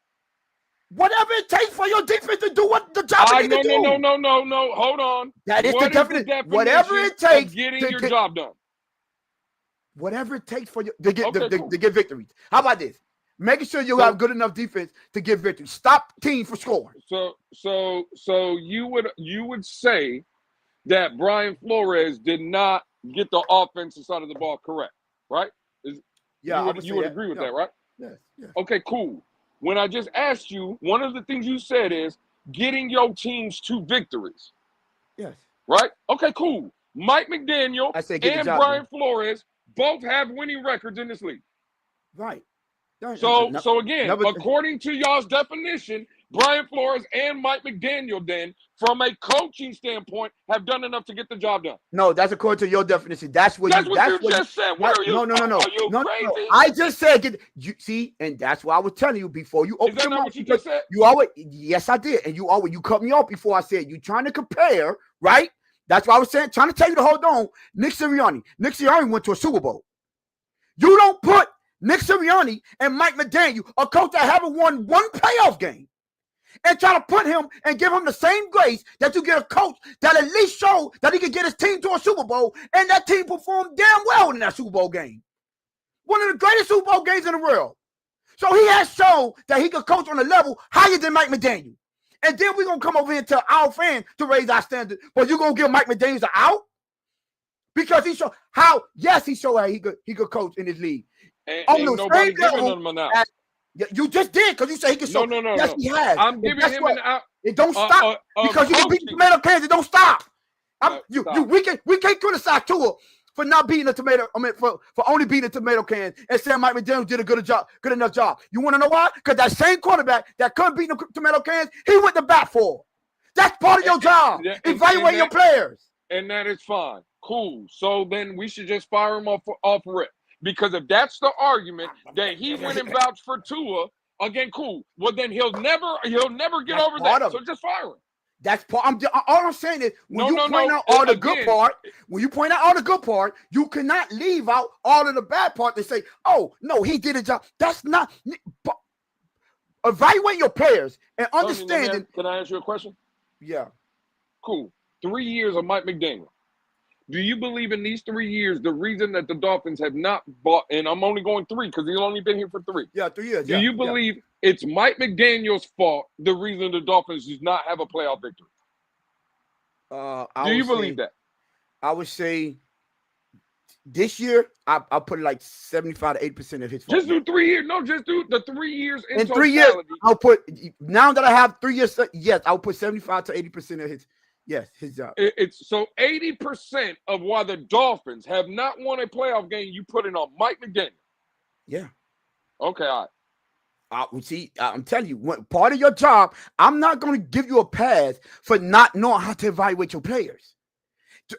Whatever it takes for your defense to do what the job they need to do. No. Hold on. That is the definition. Whatever it takes of getting your job done. Whatever it takes for you to get victories. How about this? Making sure you have good enough defense to get victories. Stop teams for scoring. So you would say that Brian Flores did not get the offensive side of the ball correct, right? Yeah, you would agree with that, right? Yes. Okay, cool. When I just asked you, one of the things you said is getting your teams to victories. Yes. Right? Okay, cool. Mike McDaniel and Brian Flores both have winning records in this league. Right. So again, according to y'all's definition, Brian Flores and Mike McDaniel then, from a coaching standpoint, have done enough to get the job done. No, that's according to your definition. That's what you just said. What are you? No. Are you crazy? No. I just said see, and that's why I was telling you before you open your mouth. What you just said? You always yes, I did. And you cut me off before I said you trying to compare, right? That's what I was saying, trying to tell you to hold on. Nick Sirianni went to a Super Bowl. You don't put Nick Sirianni and Mike McDaniel, a coach that haven't won one playoff game, and try to put him and give him the same grace that you get a coach that at least showed that he could get his team to a Super Bowl, and that team performed damn well in that Super Bowl game. One of the greatest Super Bowl games in the world. So he has shown that he could coach on a level higher than Mike McDaniel. And then we're going to come over here and tell our fans to raise our standard, but you're going to give Mike McDaniel an out? Because he showed how he could coach in his league. And nobody giving him an out. You just did because you said he could show. No. Yes, he has. I'm giving him an out. It don't stop because you can beat the tomato cans. It don't stop. We can't criticize Tua for not beating the tomato. For only beating the tomato can and saying Mike McDaniel did a good enough job. You want to know why? Because that same quarterback that couldn't beat the tomato cans, he went to bat for. That's part of your job. Evaluate your players. And that is fine. Cool. So then we should just fire him off rip. Because if that's the argument that he went and vouched for Tua, again, cool. Well, then he'll never get over that. So just fire him. That's part. All I'm saying is when you point out all the good part, you cannot leave out all of the bad part. They say, "Oh no, he did a job." That's not. Evaluate your players and understanding. Can I ask you a question? Yeah. Cool. 3 years of Mike McDaniel. Do you believe in these 3 years, the reason that the Dolphins have not bought, and I'm only going 3 because he's only been here for 3. Yeah, 3 years. Do you believe it's Mike McDaniel's fault, the reason the Dolphins does not have a playoff victory? Do you believe that? I would say this year, I'll put like 75 to 80% of his fault. Just do 3 years. No, just do the 3 years in totality. 3 years, I'll put, now that I have 3 years, yes, I'll put 75 to 80% of his. Yes, his job. It's so 80% of why the Dolphins have not won a playoff game, you put it on Mike McDaniel. Yeah. Okay, all right. See, I'm telling you, part of your job, I'm not going to give you a pass for not knowing how to evaluate your players.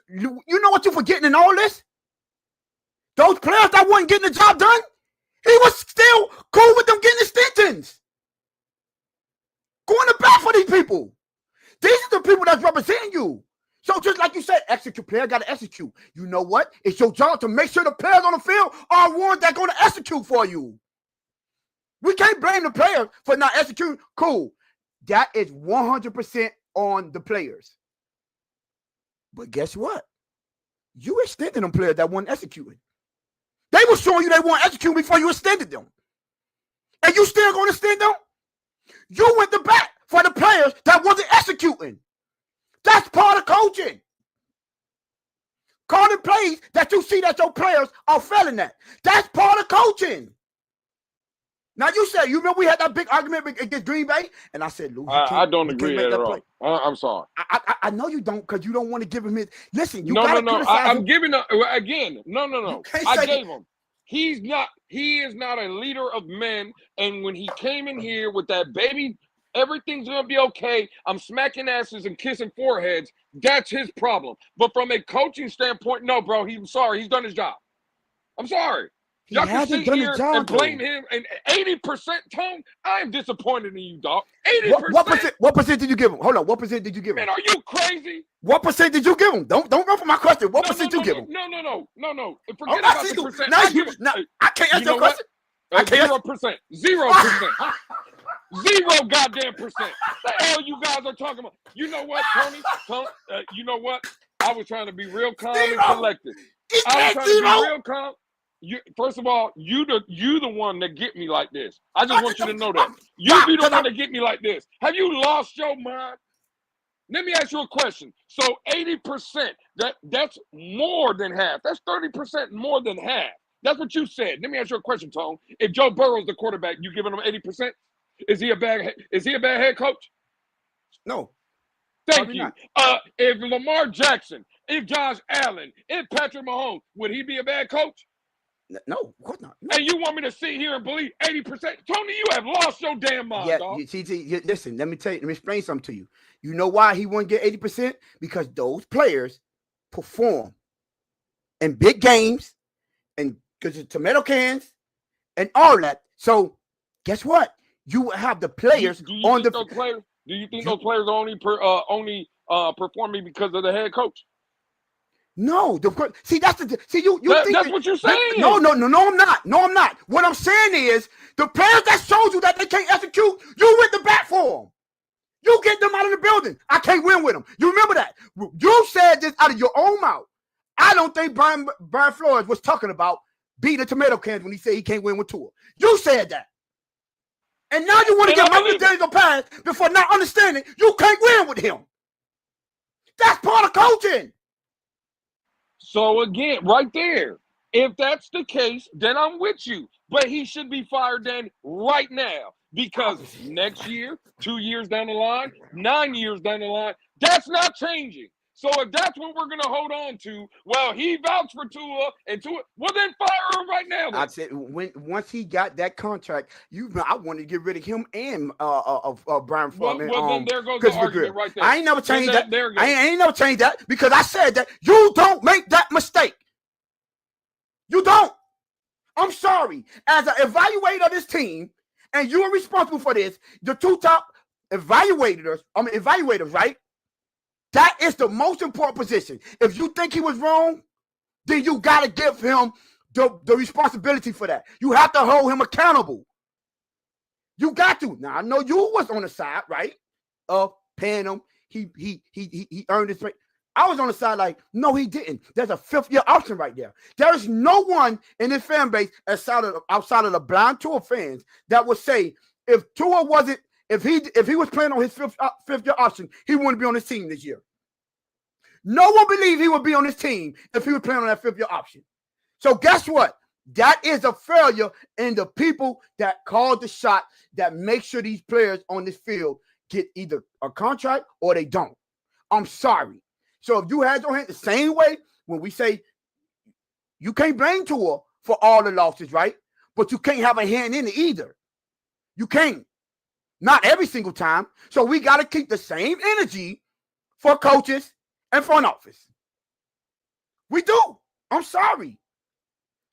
You know what you're forgetting in all this? Those players that weren't getting the job done, he was still cool with them getting extensions. Going to bat for these people. These are the people that's representing you. So just like you said, execute. Player got to execute. You know what? It's your job to make sure the players on the field are ones that are going to execute for you. We can't blame the players for not executing. Cool. That is 100% on the players. But guess what? You extended them players that weren't executing. They were showing you they weren't executing before you extended them. And you still going to extend them? You went to bat for the players that wasn't executing. That's part of coaching. Calling plays that you see that your players are failing at. That's part of coaching. Now you said, you remember we had that big argument against Green Bay, and I said, Lou, I don't he agree can't make at that all. play. I'm sorry. I know you don't, because you don't want to give him his. Listen, you No. gotta criticize him. I'm giving again. No. I gave him. He is not a leader of men. And when he came in here with that baby, everything's gonna be okay. I'm smacking asses and kissing foreheads. That's his problem. But from a coaching standpoint, no, bro. He's sorry. He's done his job. I'm sorry. Y'all can sit here and blame him. And 80% Tone, I am disappointed in you, dog. 80%. What percent did you give him? Hold on. What percent did you give him? Man, are you crazy? What percent did you give him? Don't run from my question. What percent you give him? No. Forget about the percent. I can't answer your question. 0%. 0%. 0 goddamn percent. The hell you guys are talking about? You know what, Tony? You know what? I was trying to be real calm and collected. I was trying to be real calm. First of all, you the one that get me like this. I just want you to know that. You be the one that get me like this. Have you lost your mind? Let me ask you a question. So 80%, that's more than half. That's 30% more than half. That's what you said. Let me ask you a question, Tone. If Joe Burrow's the quarterback, you giving him 80%? Is he a bad head coach? No. Thank you. If Lamar Jackson, if Josh Allen, if Patrick Mahomes, would he be a bad coach? No, of course not. No. And you want me to sit here and believe 80%? Tony, you have lost your damn mind, dog. Listen, let me explain something to you. You know why he wouldn't get 80%? Because those players perform in big games and because of tomato cans and all that. So guess what? You have the players do you think those players are only performing because of the head coach? No, that's what you're saying. No, I'm not. No, I'm not. What I'm saying is the players that showed you that they can't execute, you went to bat for them. You get them out of the building. I can't win with them. You remember that? You said this out of your own mouth. I don't think Brian Flores was talking about beating the tomato cans when he said he can't win with Tua. You said that. And now you want to get Mike McDaniel a pass before not understanding you can't win with him. That's part of coaching. So again, right there, if that's the case, then I'm with you. But he should be fired then right now because next year, 2 years down the line, 9 years down the line, that's not changing. So if that's what we're going to hold on to, well, he vouched for Tua and Tua, well, then fire him right now. Then. I said once he got that contract, I wanted to get rid of him and Brian Flores. Well, then there goes the argument right there. I ain't never changed that. I ain't never changed that because I said that you don't make that mistake. You don't. I'm sorry. As an evaluator of this team, and you are responsible for this, the two top evaluators, right? That is the most important position. If you think he was wrong, then you got to give him the responsibility for that. You have to hold him accountable. You got to. Now, I know you was on the side, right, of paying him. He earned his pay. I was on the side like, no, he didn't. There's a fifth-year option right there. There is no one in this fan base outside of the blind Tua fans that would say if Tua wasn't, if he was playing on his fifth-year option, he wouldn't be on this team this year. No one believed he would be on this team if he was playing on that fifth-year option. So guess what? That is a failure in the people that called the shot that make sure these players on this field get either a contract or they don't. I'm sorry. So if you had your hand the same way when we say you can't blame Tua for all the losses, right? But you can't have a hand in it either. You can't. Not every single time. So we got to keep the same energy for coaches and front office. We do. I'm sorry.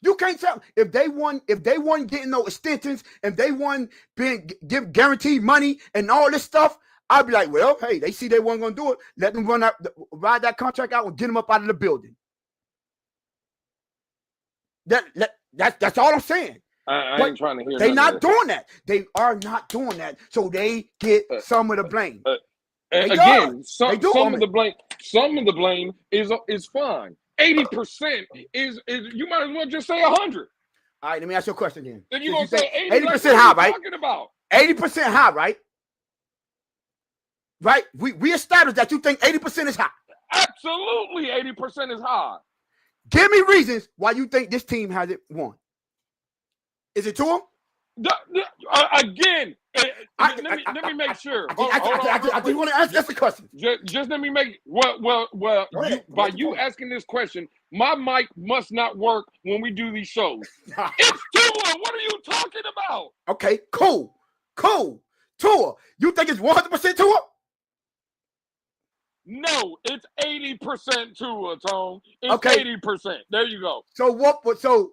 You can't tell if they weren't getting no extensions, if they weren't being guaranteed money and all this stuff, I'd be like, well, hey, they see they weren't going to do it. Let them ride that contract out and get them up out of the building. That's all I'm saying. I ain't trying to hear. They're not doing that. They are not doing that. So they get some of the blame. Again, some of the blame is fine. 80% is you might as well just say 100. All right, let me ask you a question then. Then you're gonna say 80% high, right? Talking about 80% high, right? Right? We established that you think 80% is high. Absolutely, 80% is high. Give me reasons why you think this team hasn't won. Is it Tua? Again, let me make sure. I just want to ask the question. Just let me make well. By you asking this question, my mic must not work when we do these shows. It's Tua. What are you talking about? Okay, cool. Tua, you think it's 100% Tua? No, it's 80% Tua, Tone. It's okay. 80%. There you go. So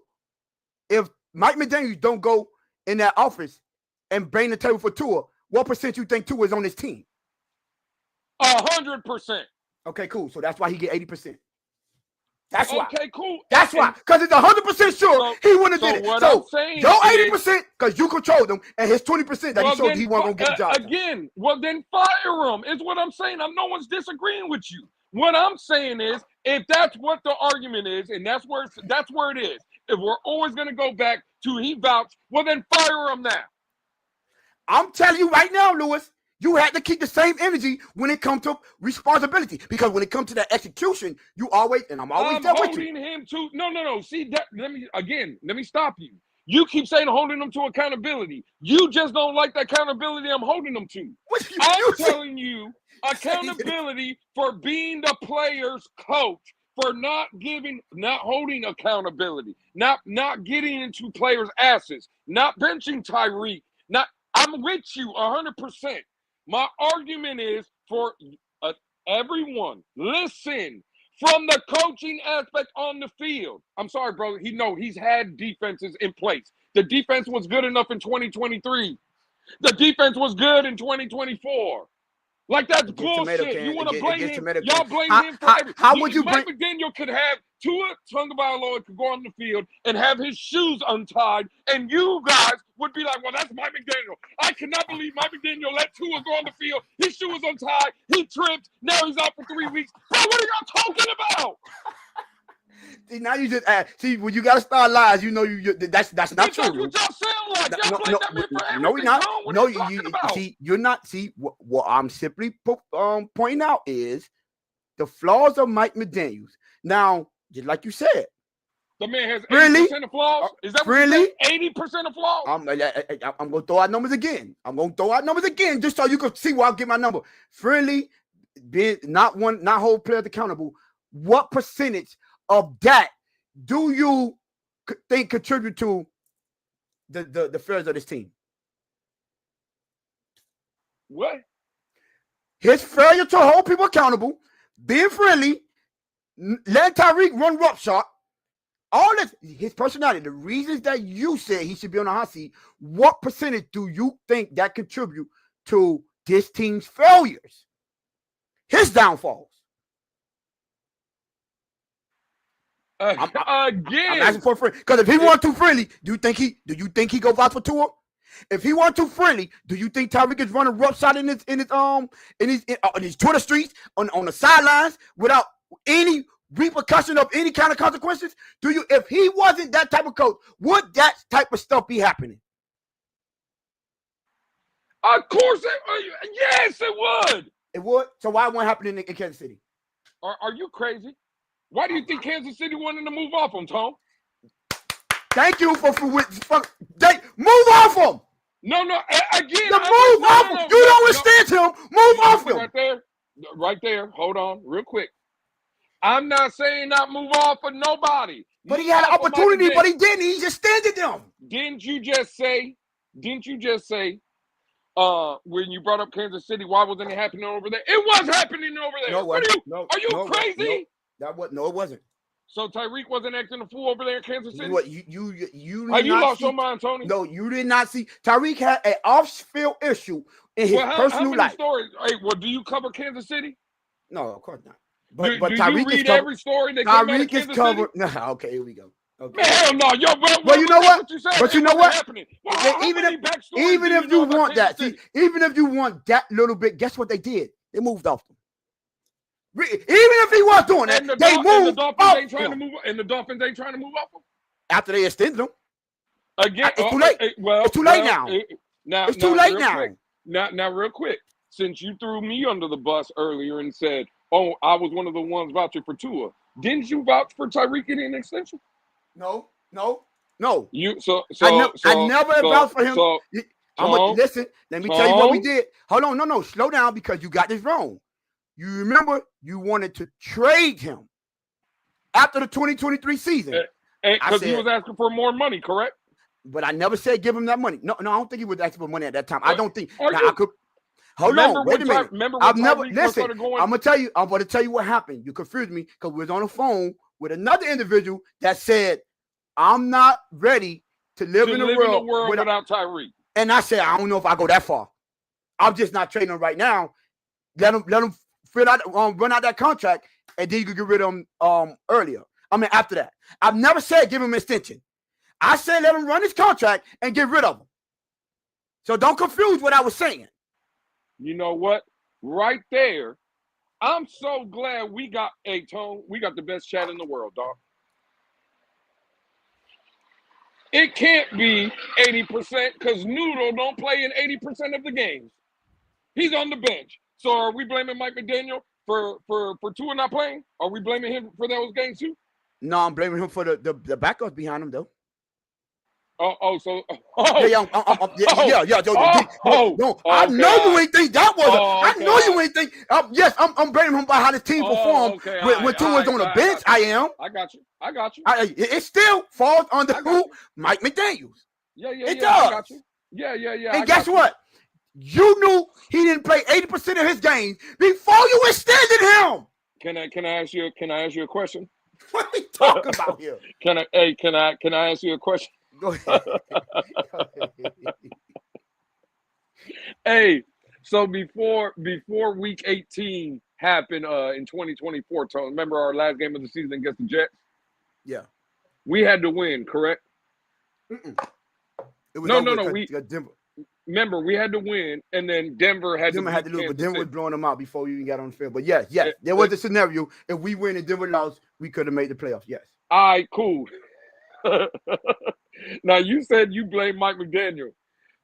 if Mike McDaniel don't go in that office and bring the table for Tua, what percent you think Tua is on this team? 100%. Okay, cool. So that's why he get 80%. That's why. Okay, cool. That's why. Because it's 100% sure he wouldn't have did it. So your 80% because you control them, and his 20% that he showed he wasn't gonna get the job. Again, well then fire him. Is what I'm saying. No one's disagreeing with you. What I'm saying is, if that's what the argument is, and that's where it is. If we're always gonna go back to he vouched, well then fire him now. I'm telling you right now, Lewis. You had to keep the same energy when it comes to responsibility, because when it comes to that execution, you always, and I'm always there with you. Holding him to no. See that? Let me stop you. You keep saying holding them to accountability. You just don't like the accountability I'm holding them to. I'm telling you accountability for being the player's coach, for not holding accountability, not getting into players' asses, not benching Tyreek. I'm with you 100%. My argument is for everyone, listen, from the coaching aspect on the field. I'm sorry, bro. He's had defenses in place. The defense was good enough in 2023. The defense was good in 2024. Like, that's bullshit. You want to blame him? Y'all blame him for everything. How would you Mike McDaniel could have Tua Tagovailoa could go on the field and have his shoes untied, and you guys would be like, well, that's Mike McDaniel. I cannot believe Mike McDaniel let Tua go on the field. His shoe was untied. He tripped. Now he's out for 3 weeks. Bro, what are y'all talking about? See, now you just see when you gotta start lies. You know that's not true. You just sound like y'all no, we're not. No, you see, you're not. See, what I'm simply pointing out is the flaws of Mike McDaniels. Now, just like you said, the man has 80% of flaws. Is that really 80% of flaws? I'm gonna throw out numbers again. Just so you can see where I get my number. Friendly, being not hold players accountable. What percentage of that do you think contribute to the failures of this team? What? His failure to hold people accountable, being friendly, letting Tyreek run rough shot, all this, his personality, the reasons that you said he should be on the hot seat, what percentage do you think that contribute to this team's failures? His downfalls. Again, I'm asking for a friend. Because if he weren't too friendly, do you think he go vouch for Tua? If he weren't too friendly, do you think Tyreek is running rough shot in his Twitter streets on the sidelines without any repercussion of any kind of consequences? If he wasn't that type of coach, would that type of stuff be happening? Of course, yes, it would. It would. So why won't happen in Kansas City? Are you crazy? Why do you think Kansas City wanted to move off him, Tom? Thank you for move off him. No, again. Move off him. You don't understand him. Move off him. Right there. Hold on, real quick. I'm not saying not move off for nobody. But he had an opportunity, but he didn't. He just extended them. Didn't you just say? When you brought up Kansas City, why wasn't it happening over there? It was happening over there. Are you crazy? No, it wasn't. So Tyreek wasn't acting a fool over there in Kansas City? What you lost your mind, Tony? No, you did not see. Tyreek had an off-field issue in his personal life. Stories? Hey, do you cover Kansas City? No, of course not. But do Tyreek you read is covered. Every story that came out of Kansas covered. City? No, okay, here we go. Okay. Man, hell no. Well, you know what? But you know what? Well, even if you want that, even if you want that little bit, guess what they did? They moved off them. Even if he was doing that, they moved off him. And the Dolphins ain't trying to move off him? After they extended them. Again, it's too late. It's too late now. It's too late now. Now, real quick, since you threw me under the bus earlier and said, oh, I was one of the ones vouching for Tua, didn't you vouch for Tyreek getting an extension? No. No. I never vouched for him. Listen, let me tell you what we did. Hold on, no, slow down because you got this wrong. You remember you wanted to trade him after the 2023 season. Because he was asking for more money, correct? But I never said give him that money. No, I don't think he was asking for money at that time. I don't think. I could. Hold on, wait a minute. I've never listen. I'm gonna tell you. I'm gonna tell you what happened. You confused me because we was on the phone with another individual that said, "I'm not ready to live in the world without Tyreek." And I said, "I don't know if I go that far. I'm just not trading him right now. Let him fill out, run out that contract, and then you can get rid of him earlier. I mean, after that, I've never said give him an extension. I said let him run his contract and get rid of him. So don't confuse what I was saying. You know what? Right there, I'm so glad we got Tone. We got the best chat in the world, dog. It can't be 80% because Noodle don't play in 80% of the games. He's on the bench. So are we blaming Mike McDaniel for Tua not playing? Are we blaming him for those games too? No, I'm blaming him for the backups behind him though. Yeah. I know you ain't think that was. I know you ain't think. Yes, I'm blaming him by how the team performed when Tua's on the bench. I am. I got you. It still falls under who? Mike McDaniels. Yeah. It does. I got you. Yeah. And guess what? You knew he didn't play 80% of his games before you extended him. Can I ask you a question? What are we talking about here? Can I ask you a question? Go ahead. Hey, so before week 18 happened in 2024, Tone, remember our last game of the season against the Jets? Yeah. We had to win, correct? It was no. Denver. Remember, we had to win, and then Denver had to lose, but Denver was blowing them out before you even got on the field. But yes, there was a scenario. If we win and Denver lost, we could have made the playoffs. Yes. All right, cool. Now, you said you blame Mike McDaniel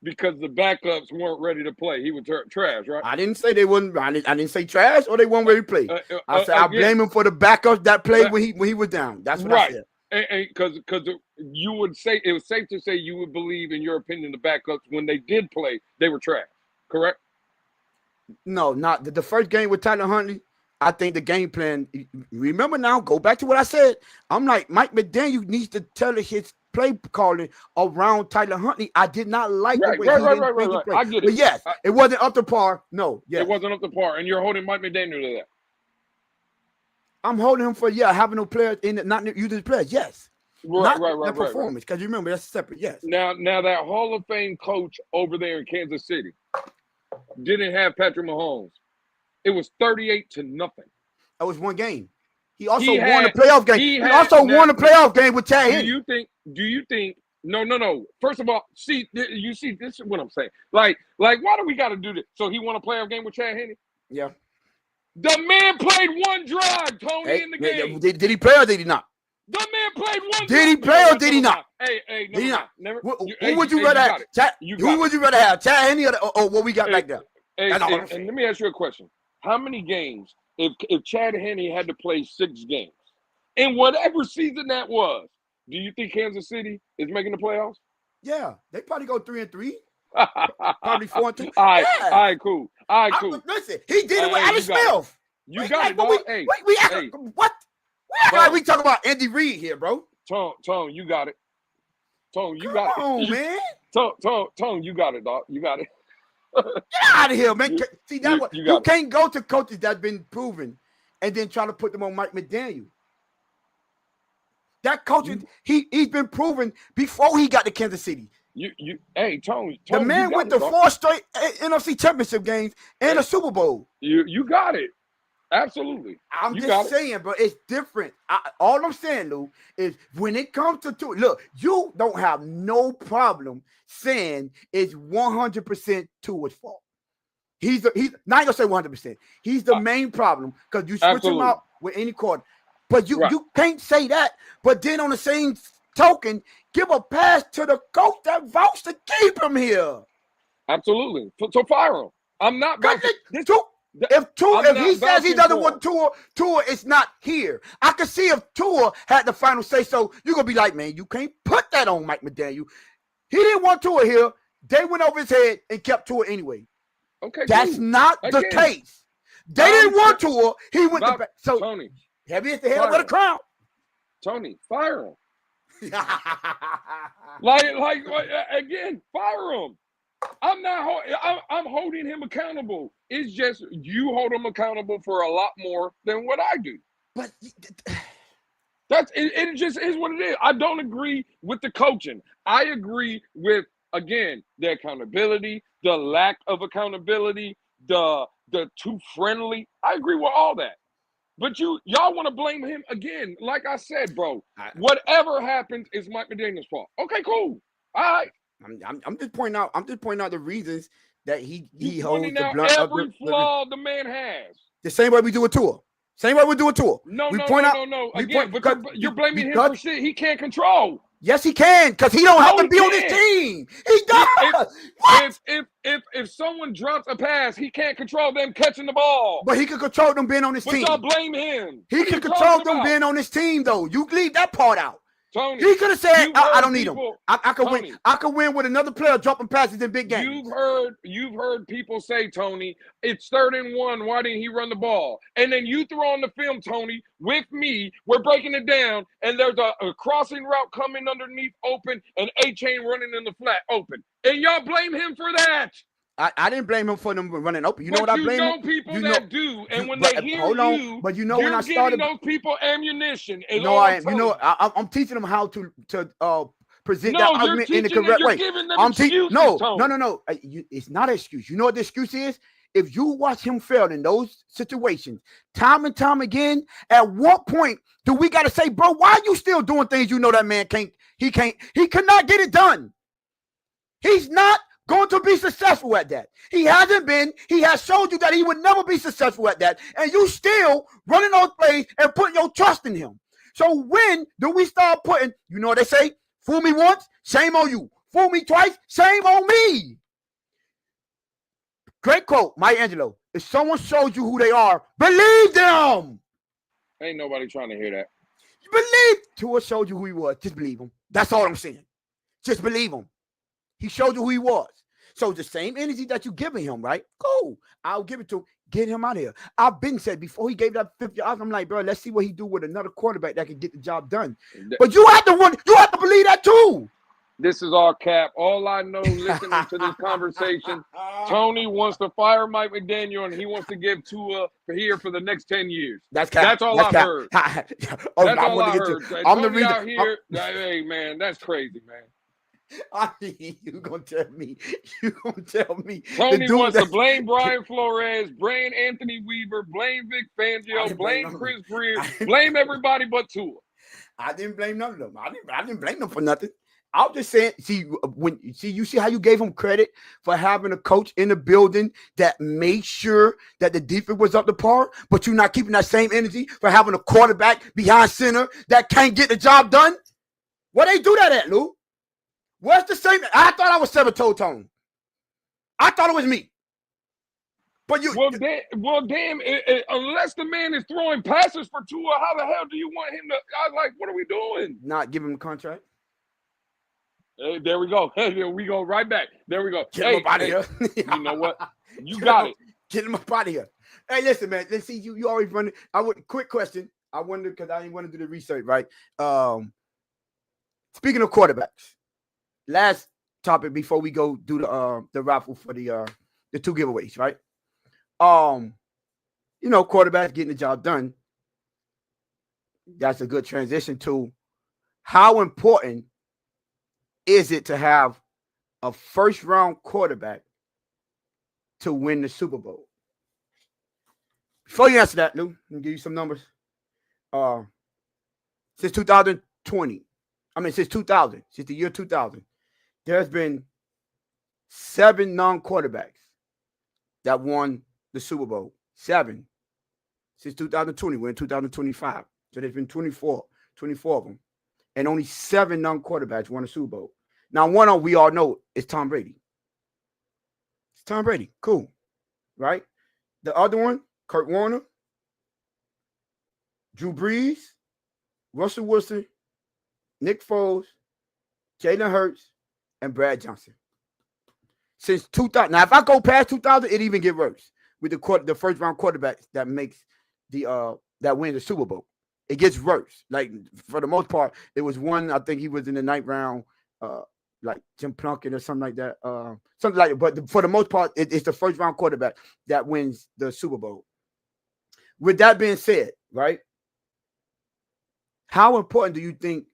because the backups weren't ready to play. He was trash, right? I didn't say they wouldn't. I didn't say trash or they weren't ready to play. I said I blame him for the backups that played when he was down. That's what I said. Because you would say it was safe to say you would believe, in your opinion, the backups when they did play, they were trash, correct? No, not the first game with Tyler Huntley. I think the game plan. Remember now, go back to what I said. I'm like Mike McDaniel needs to tailor his play calling around Tyler Huntley. I did not like the way he didn't play. I get it. But yes, it wasn't up to par. No, yes. It wasn't up to par, and you're holding Mike McDaniel to that. I'm holding him for having no players in it, not using players. Yes, right. Performance, because you remember that's separate. Yes. Now that Hall of Fame coach over there in Kansas City didn't have Patrick Mahomes. It was 38-0. That was one game. He also won a playoff game. He also won a playoff game with Chad Henne. Do you think? No. First of all, this is what I'm saying. Like, why do we got to do this? So he won a playoff game with Chad Henne? Yeah. The man played one drive, Tony, in the game. Did he play or did he not? The man played one drive. Did he play or did he not? Hey, did he not? Never. Who would you rather have? Who would you rather have? Chad Henne or what we got back there? And let me ask you a question. How many games, if Chad Henne had to play 6 games, in whatever season that was, do you think Kansas City is making the playoffs? Yeah, they probably go 3-3. Probably 4-2. All right, cool. Listen, he did it with Alex Smith. You got it, dog. What? We talking about Andy Reid here, bro. Tone, you got it. Tone, you got it. Come on, man. Tone, you got it, dog. You got it. Get out of here, man. See that you can't go to coaches that's been proven and then try to put them on Mike McDaniel. That coaching, he's been proven before he got to Kansas City. Tone, the man went to 4 straight NFC championship games and a Super Bowl. You got it. Absolutely. I'm just saying, bro, it's different. All I'm saying, Lou, is when it comes to Tua, look, you don't have no problem saying it's 100% Tua's fault. He's not gonna say 100%. He's the main problem because you switch him out with any quarter. But you can't say that. But then on the same token, give a pass to the coach that vouched to keep him here. Absolutely. So fire him. I'm not about if he says he doesn't want Tua is not here. I can see if Tua had the final say so, you're gonna be like, man, you can't put put that on Mike McDaniel. He didn't want Tua here. They went over his head and kept Tua anyway. Okay, that's cool. not the case. They didn't want Tua. He went to so Tony. Heavy at the head of the crown. Tony, fire him. like again, fire him. I'm holding him accountable. It's just you hold him accountable for a lot more than what I do. But it just is what it is. I don't agree with the coaching. I agree with, again, the accountability, the lack of accountability, the too friendly. I agree with all that. But y'all want to blame him again. Like I said, bro, whatever happens is Mike McDaniel's fault. Okay, cool. All right. I'm just pointing out. I'm just pointing out the reasons that he holds the out blunt every flaw the man has. The same way we do a tour. Same way we do a tour. No. Again, but you're blaming him for shit he can't control. Yes, he can, because he don't have to be on this team. He does. If someone drops a pass, he can't control them catching the ball. But he can control them being on this team. But y'all blame him. He can control them being on this team, though. You leave that part out. Tony, he could have said, "I don't need him. I can win. I can win with another player dropping passes in big games." You've heard people say, Tony, it's 3rd and 1. Why didn't he run the ball? And then you throw on the film, Tony, with me. We're breaking it down, and there's a crossing route coming underneath open, and A-chain running in the flat open, and y'all blame him for that. I didn't blame him for them running open. You know what I blame him? People that do, and when they hear you, but you know when I started those people ammunition. No, I am. You know, I'm teaching them how to present that argument in the correct way. I'm teaching. No. It's not an excuse. You know what the excuse is? If you watch him fail in those situations time and time again, at what point do we got to say, bro, why are you still doing things you know that man can't? He could not get it done. He's not going to be successful at that. He hasn't been. He has showed you that he would never be successful at that. And you still running those plays and putting your trust in him. So when do we start putting, you know what they say? Fool me once, shame on you. Fool me twice, shame on me. Great quote, Mike Angelo. If someone shows you who they are, believe them. Ain't nobody trying to hear that. Believe. Tua showed you who he was. Just believe him. That's all I'm saying. Just believe him. He showed you who he was. So the same energy that you're giving him, right? Cool. I'll give it to him. Get him out of here. I've been said before he gave that 50 yards, I'm like, bro, let's see what he do with another quarterback that can get the job done. But you have to believe that too. This is all cap. All I know listening to this conversation, Tony wants to fire Mike McDaniel and he wants to give Tua here for the next 10 years. That's cap. That's all I've heard. That's all I heard. I'm the reason out here. Hey, man, that's crazy, man. You gonna tell me? Tony wants to blame Brian Flores, blame Anthony Weaver, blame Vic Fangio, blame Chris Greer, blame everybody but Tua. I didn't blame none of them. I didn't blame them for nothing. I'm just saying. You see how you gave him credit for having a coach in the building that made sure that the defense was up to par, but you're not keeping that same energy for having a quarterback behind center that can't get the job done. Where they do that at, Lou? What's the same? I thought I was seven-toe tone. I thought it was me. But you. Well, damn. Unless the man is throwing passes for Tua, how the hell do you want him to? I was like, what are we doing? Not give him a contract. There we go. There we go. Right back. There we go. Get him up out of here. You know what? You got it. Get him up out of here. Hey, listen, man. Let's see. You always running. Quick question. I wonder because I didn't want to do the research, right? Speaking of quarterbacks. Last topic before we go do the raffle for the 2 giveaways, right? Quarterbacks getting the job done. That's a good transition to how important is it to have a first-round quarterback to win the Super Bowl? Before you answer that, Lou, let me give you some numbers. Since 2020, since the year 2000. There's been 7 non-quarterbacks that won the Super Bowl. 7. Since 2020. We're in 2025. So there's been 24 of them. And only 7 non-quarterbacks won the Super Bowl. Now, one of we all know is Tom Brady. It's Tom Brady. Cool. Right? The other one, Kurt Warner, Drew Brees, Russell Wilson, Nick Foles, Jalen Hurts, and Brad Johnson. Since 2000. Now, if I go past 2000, it even get worse with the first round quarterback that makes that wins the Super Bowl. It gets worse. Like for the most part, it was one. I think he was in the ninth round, like Jim Plunkett or something like that. Something like that. But for the most part, it's the first round quarterback that wins the Super Bowl. With that being said, right? How important do you think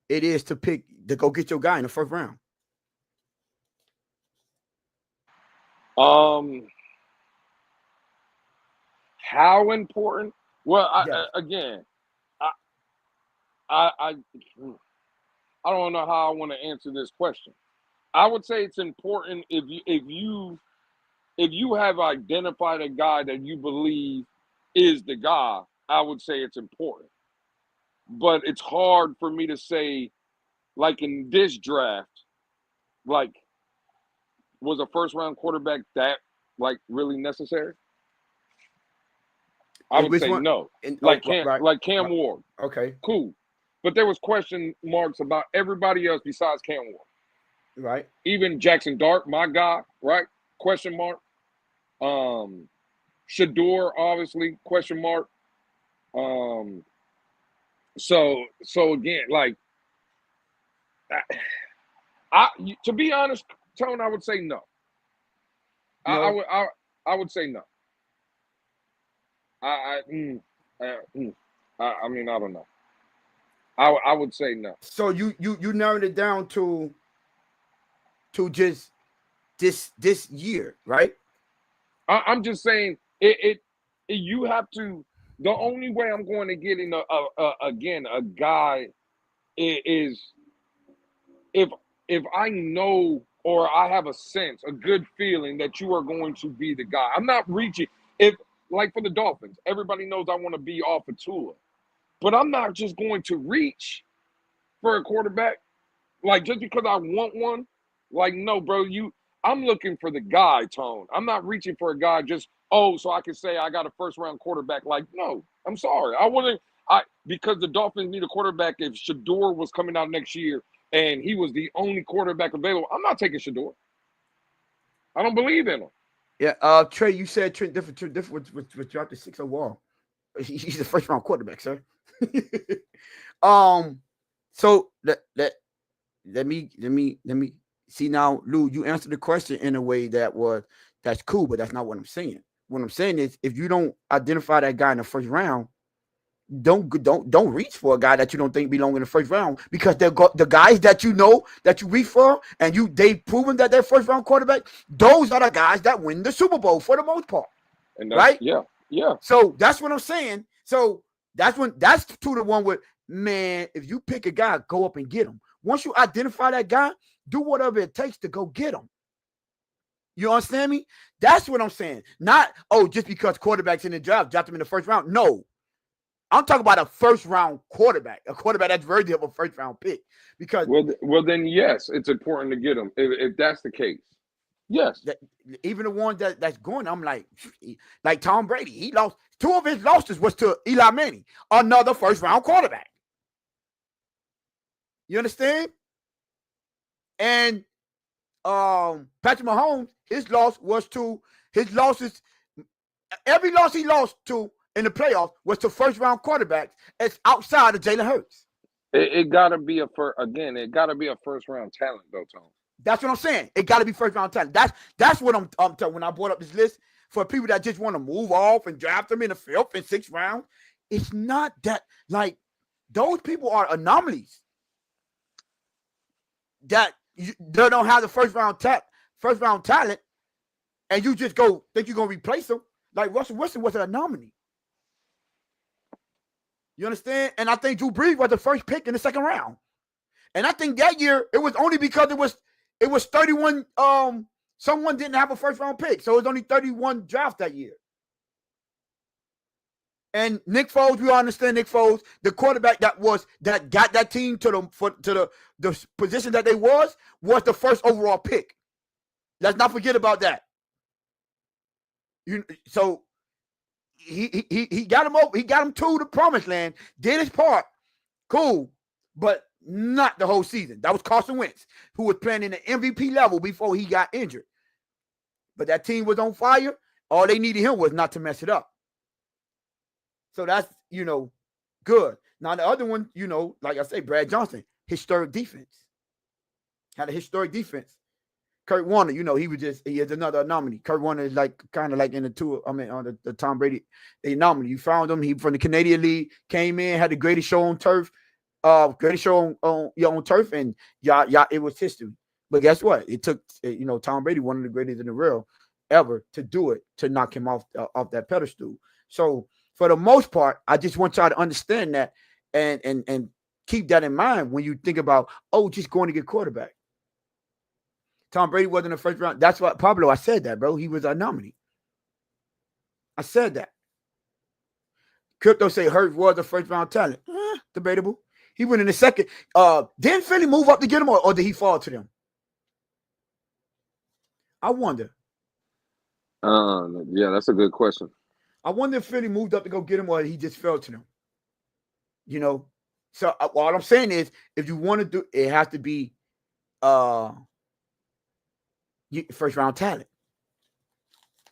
it is to go get your guy in the first round? How important? Well, Yeah. again, I don't know how I want to answer this question. I would say it's important if you have identified a guy that you believe is the guy. I would say it's important, but it's hard for me to say, like in this draft, like was a first round quarterback that like really necessary? I would Which say one? no. Right, right, Like Cam right. Ward, Okay. cool, but there was question marks about everybody else besides Cam Ward. Right. Even Jackson Dart, my guy, right? Question mark. Shador, obviously, question mark. So again, like, to be honest, Tone, I would say no. No. I would say no. I mean, I don't know. I would say no. So you narrowed it down to just this year, right? I'm just saying it you have to. The only way I'm going to get in a guy is if I know or I have a sense, a good feeling that you are going to be the guy. I'm not reaching. If like for the Dolphins, everybody knows I want to be off of Tua, but I'm not just going to reach for a quarterback like just because I want one. Like no, bro, I'm looking for the guy, Tone. I'm not reaching for a guy just so I can say I got a first round quarterback. Like no, I'm sorry, I wouldn't. Because the Dolphins need a quarterback. If Shador was coming out next year and he was the only quarterback available, I'm not taking Shador. I don't believe in him. Yeah. Trey, you said Trent different with dropped the 6 overall. He's the first round quarterback, sir. So let me see now, Lou. You answered the question in a way that's cool, but that's not what I'm saying. What I'm saying is, if you don't identify that guy in the first round, don't reach for a guy that you don't think belong in the first round, because the guys that you know that you reach for and they've proven that they're first round quarterback. Those are the guys that win the Super Bowl for the most part, And right? yeah. So that's what I'm saying. So that's to the one with, man, if you pick a guy, go up and get him. Once you identify that guy, do whatever it takes to go get him. You understand me? That's what I'm saying. Not, just because quarterback's in the draft, dropped him in the first round. No. I'm talking about a first round quarterback, a quarterback that's worthy of a first round pick. Because well then yes, it's important to get him if that's the case. Yes. Even the one that's going, I'm like Tom Brady. He lost 2 of his losses was to Eli Manning, another first round quarterback. You understand? And Patrick Mahomes, every loss he lost to in the playoffs was to first round quarterbacks. It's outside of Jalen Hurts. It gotta be it gotta be a first round talent though, Tom. That's what I'm saying. It got to be first round talent. That's what I'm telling. When I brought up this list for people that just want to move off and draft them in the 5th and 6th round, it's not that, like, those people are anomalies that they don't have the first round talent, and you just think you're gonna replace them. Like Russell Wilson was an anomaly. You understand? And I think Drew Brees was the first pick in the 2nd round. And I think that year it was only because it was 31. Someone didn't have a first round pick, so it was only 31 draft that year. And Nick Foles, we all understand Nick Foles, the quarterback that got that team to the position that they was the first overall pick. Let's not forget about that. So he got him over. He got him to the promised land. Did his part, cool. But Not the whole season. That was Carson Wentz, who was playing in the MVP level before he got injured. But that team was on fire. All they needed him was not to mess it up. So that's, good. Now the other one, like I say, Brad Johnson, historic defense. Had a historic defense. Kurt Warner, he is another anomaly. Kurt Warner is kind of like in the Tom Brady anomaly. You found him. He from the Canadian League, came in, had the greatest show on turf, on turf, and it was history. But guess what? It took, Tom Brady, one of the greatest in the world ever, to do it, to knock him off that pedestal. So for the most part, I just want y'all to understand that and keep that in mind when you think about, just going to get quarterback. Tom Brady wasn't a first round. That's what, Pablo, I said that, bro. He was a nominee. I said that. Crypto say Hurts was a first round talent. Debatable. He went in the second. Didn't Philly move up to get him, or did he fall to them? I wonder. Yeah, that's a good question. I wonder if Philly moved up to go get him, or he just fell to them. So all I'm saying is, if you want to do, it has to be first round talent.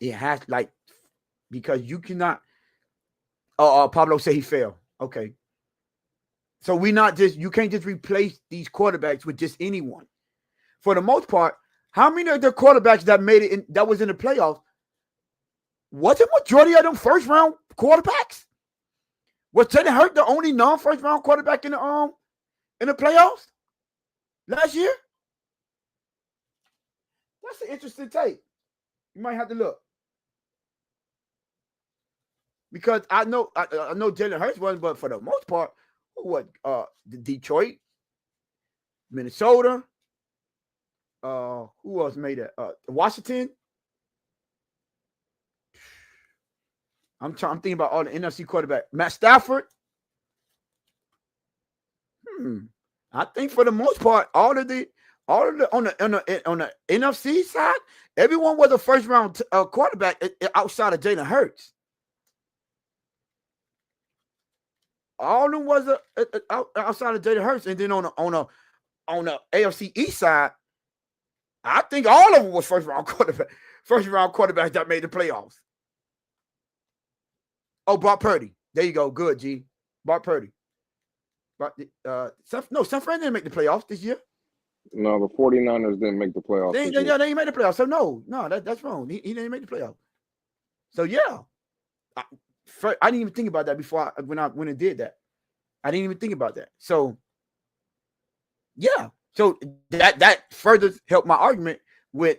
It has because you cannot. Pablo said he failed. Okay. So you can't just replace these quarterbacks with just anyone. For the most part, how many of the quarterbacks that made it that was in the playoffs, wasn't majority of them first round quarterbacks? Was Jalen Hurts the only non-first round quarterback in the playoffs last year? That's an interesting take. You might have to look. Because I know Jalen Hurts wasn't, but for the most part, Detroit, Minnesota, who else made it? Washington. I'm thinking about all the NFC quarterback. Matt Stafford. I think for the most part, all of the on the NFC side, everyone was a first round quarterback outside of Jalen Hurts. All of them was outside of Jalen Hurts, and then on the AFC East side, I think all of them was first round quarterbacks that made the playoffs. Oh, Brock Purdy. There you go. Good, G. Brock Purdy. But San Fran didn't make the playoffs this year. No, the 49ers didn't make the playoffs. They didn't make the playoffs. So no, that's wrong. He didn't make the playoffs. So yeah, I didn't even think about that before when I did that. I didn't even think about that. So yeah, so that further helped my argument with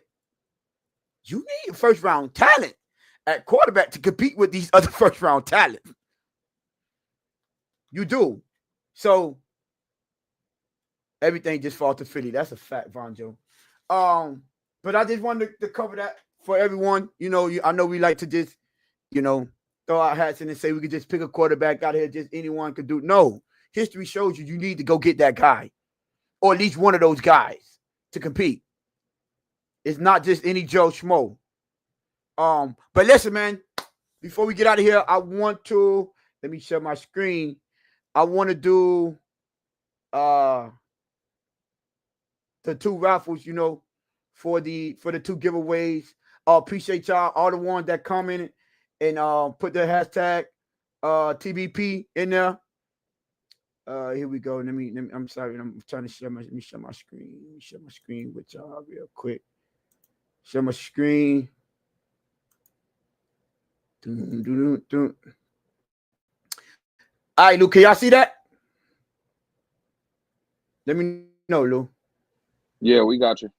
you need first round talent at quarterback to compete with these other first round talents. You do. So everything just falls to Philly. That's a fact, Vonjo. But I just wanted to cover that for everyone. I know we like to just, throw our hats in and say we could just pick a quarterback out here, just anyone could do. No. History shows you need to go get that guy, or at least one of those guys to compete. It's not just any Joe Schmo. But listen, man, before we get out of here, I want to let me share my screen. I want to do the two raffles, for the two giveaways. Appreciate y'all, all the ones that commented and put the hashtag TBP in there. Here we go. Let me I'm sorry, I'm trying to share my screen. Let me share my screen with y'all real quick. Share my screen. All right, Lou, can y'all see that? Let me know, Lou. Yeah, we got you.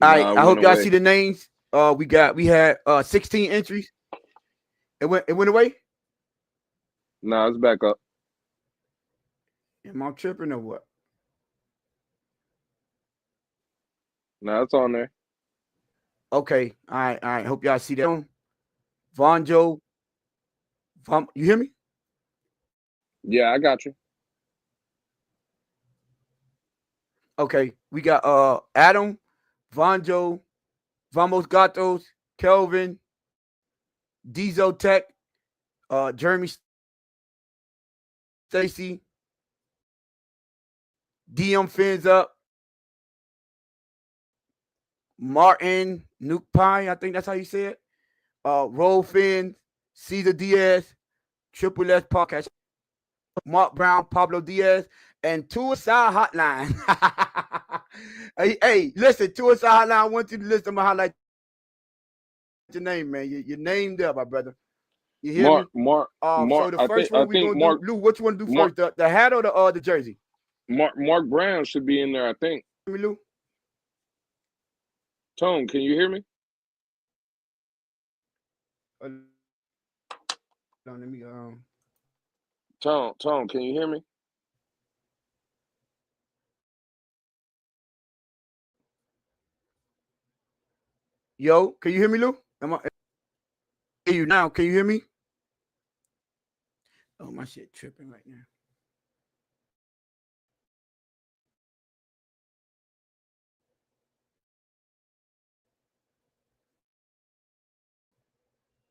All right, I hope y'all see the names. We had 16 entries. It went away? No, it's back up. Am I tripping or what? No, it's on there. Okay. All right. Hope y'all see that. Vonjo. You hear me? Yeah, I got you. Okay, we got Adam, Vanjo, Vamos Gatos, Kelvin, Diesel Tech, Jeremy Stacy, DM Fins Up, Martin Nuke Pie, I think that's how you say it. Roll Fins, Caesar Diaz, Triple S Podcast, Mark Brown, Pablo Diaz, and Suicide Hotline. hey, listen, Suicide Hotline, I want you to listen. I'm going to highlight your name, man. Your name there, my brother. You hear me? So the I first I one we think gonna do, Lou, what you want to do first? The hat or the jersey? Mark Brown should be in there. I think. Hear me, Lou? Tone, can you hear me? Let me Tone, can you hear me? Yo, can you hear me, Lou? Am I hear you now? Can you hear me? Oh, my shit tripping right now.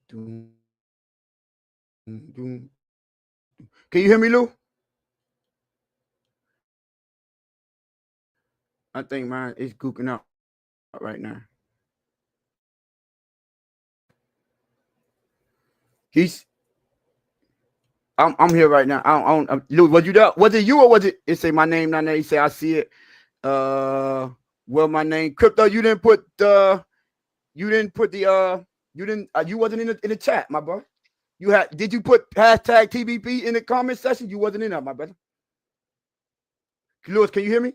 Doom, doom. Can you hear me, Lou? I think mine is gooking out right now. I'm here right now. I don't Lou, was you there? Was it you or was it say my name down there? He say I see it. Well, my name Crypto. You didn't put the you wasn't in the chat, my boy. Did you put hashtag TBP in the comment section? You wasn't in there, my brother. Lewis, can you hear me?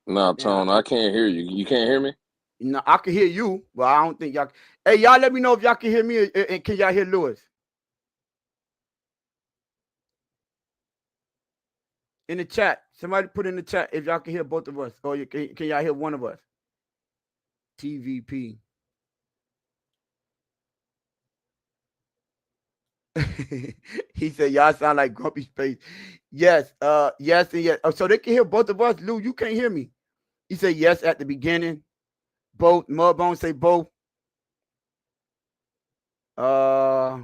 Nah, Tone, I can't hear you. You can't hear me? No, I can hear you, but I don't think y'all. Hey, y'all, let me know if y'all can hear me and can y'all hear Lewis? In the chat, somebody put in the chat if y'all can hear both of us, or can y'all hear one of us? TVP. He said, y'all sound like Grumpy Space. Yes, yes, and yes. Oh, so they can hear both of us. Lou, you can't hear me. He said yes at the beginning. Both. Mudbone say both. I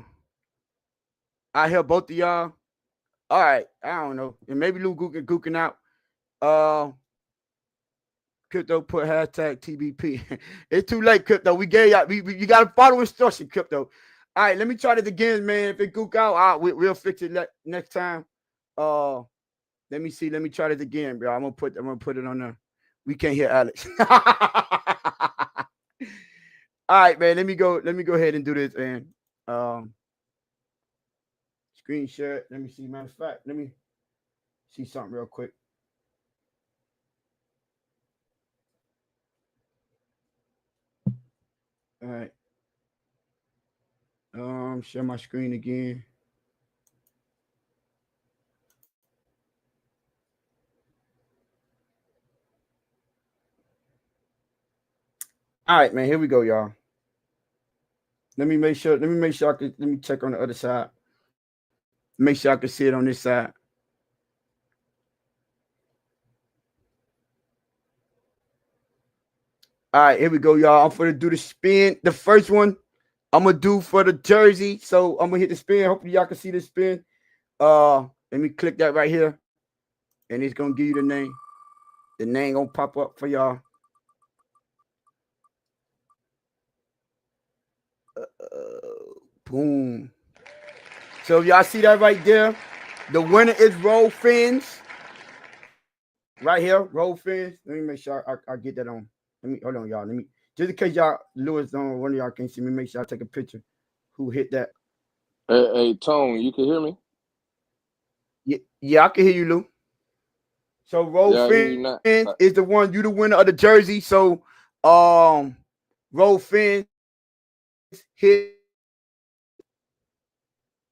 hear both of y'all. All right. I don't know. And maybe Lou gooking out. Crypto put hashtag TBP. It's too late, Crypto. We gave y'all. You got to follow instruction, Crypto. All right, let me try this again, man. If it gook out, we'll fix it next time. Let me see. Let me try this again, bro. I'm gonna put it on there. We can't hear Alex. All right, man. Let me go ahead and do this, man. Screen share. Let me see. Matter of fact, let me see something real quick. All right. Share my screen again. All right, man. Here we go, y'all. Let me make sure I can. Let me check on the other side. Make sure I can see it on this side. All right, here we go, y'all. I'm gonna do the spin. The first one I'm gonna do for the jersey. So I'm gonna hit the spin. Hopefully, y'all can see the spin. Let me click that right here, and it's gonna give you the name. The name gonna pop up for y'all. Boom. So y'all see that right there? The winner is Roll Fins. Right here, Roll Fins. Let me make sure I get that on. Let me hold on, y'all. Let me just in case y'all Lewis don't one of y'all can see me. Make sure I take a picture. Who hit that? Hey, Tone, you can hear me? Yeah, I can hear you, Lou. So Roll Fins is the one. You the winner of the jersey. So Roll Fins hit.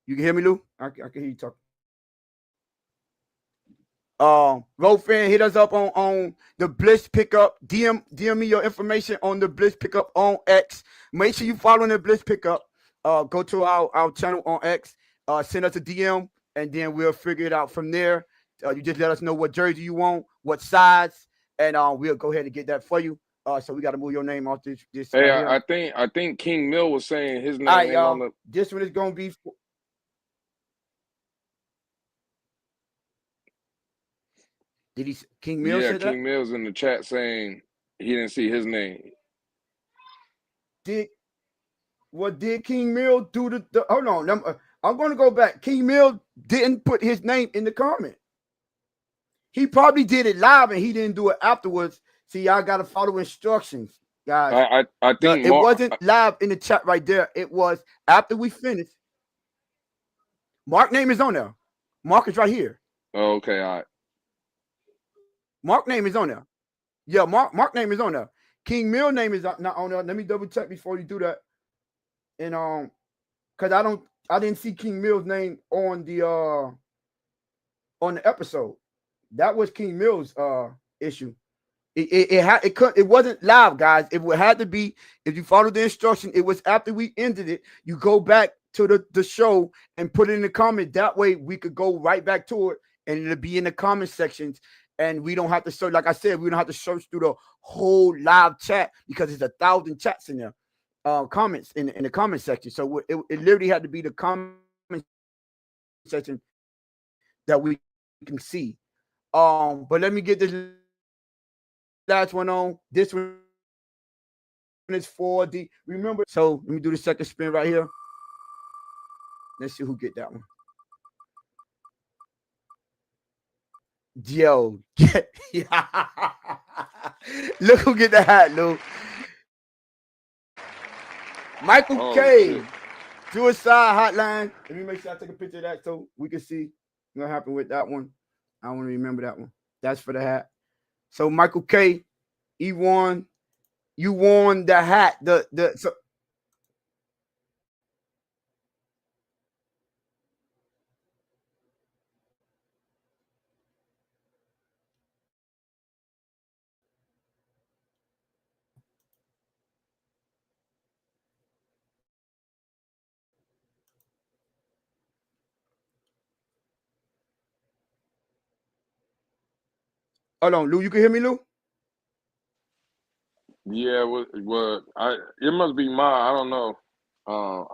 You can hear me, Lou? I can hear you talking. Rofan, hit us up on the Bliss pickup. DM me your information on the Bliss pickup on X. Make sure you follow the Bliss pickup. Go to our channel on X. Send us a DM, and then we'll figure it out from there. You just let us know what jersey you want, what size, and we'll go ahead and get that for you. So we got to move your name off this Hey, right here. I think King Mill was saying his All name right, ain't on y'all. the. This one is gonna be. Did he? King Mill Yeah, said that? King Mill's in the chat saying he didn't see his name. Did did King Mill do the hold on? I'm going to go back. King Mill didn't put his name in the comment. He probably did it live and he didn't do it afterwards. See, y'all got to follow instructions, guys. I think It wasn't live in the chat right there. It was after we finished. Mark name is on there. Mark is right here. Oh, okay, all right. Mark name is on there. Yeah, Mark name is on there. King Mill name is not on there. Let me double check before you do that. And because I didn't see King Mill's name on the episode. That was King Mill's issue. It wasn't live, guys. It would had to be if you follow the instruction. It was after we ended it. You go back to the show and put it in the comment. That way we could go right back to it and it'll be in the comment sections. And we don't have to search, like I said, we don't have to search through the whole live chat because there's 1,000 chats in there, comments in the comment section. So it literally had to be the comment section that we can see. But let me get this last one on. This one is for the remember. So let me do the second spin right here. Let's see who get that one. Yo, look who get the hat, Lou. Michael K. Shit. Suicide Hotline. Let me make sure I take a picture of that so we can see what happened with that one. I want to remember that one. That's for the hat. So Michael K. He won. You won the hat. So hold on, Lou. You can hear me, Lou? Yeah, it must be mine. I don't know.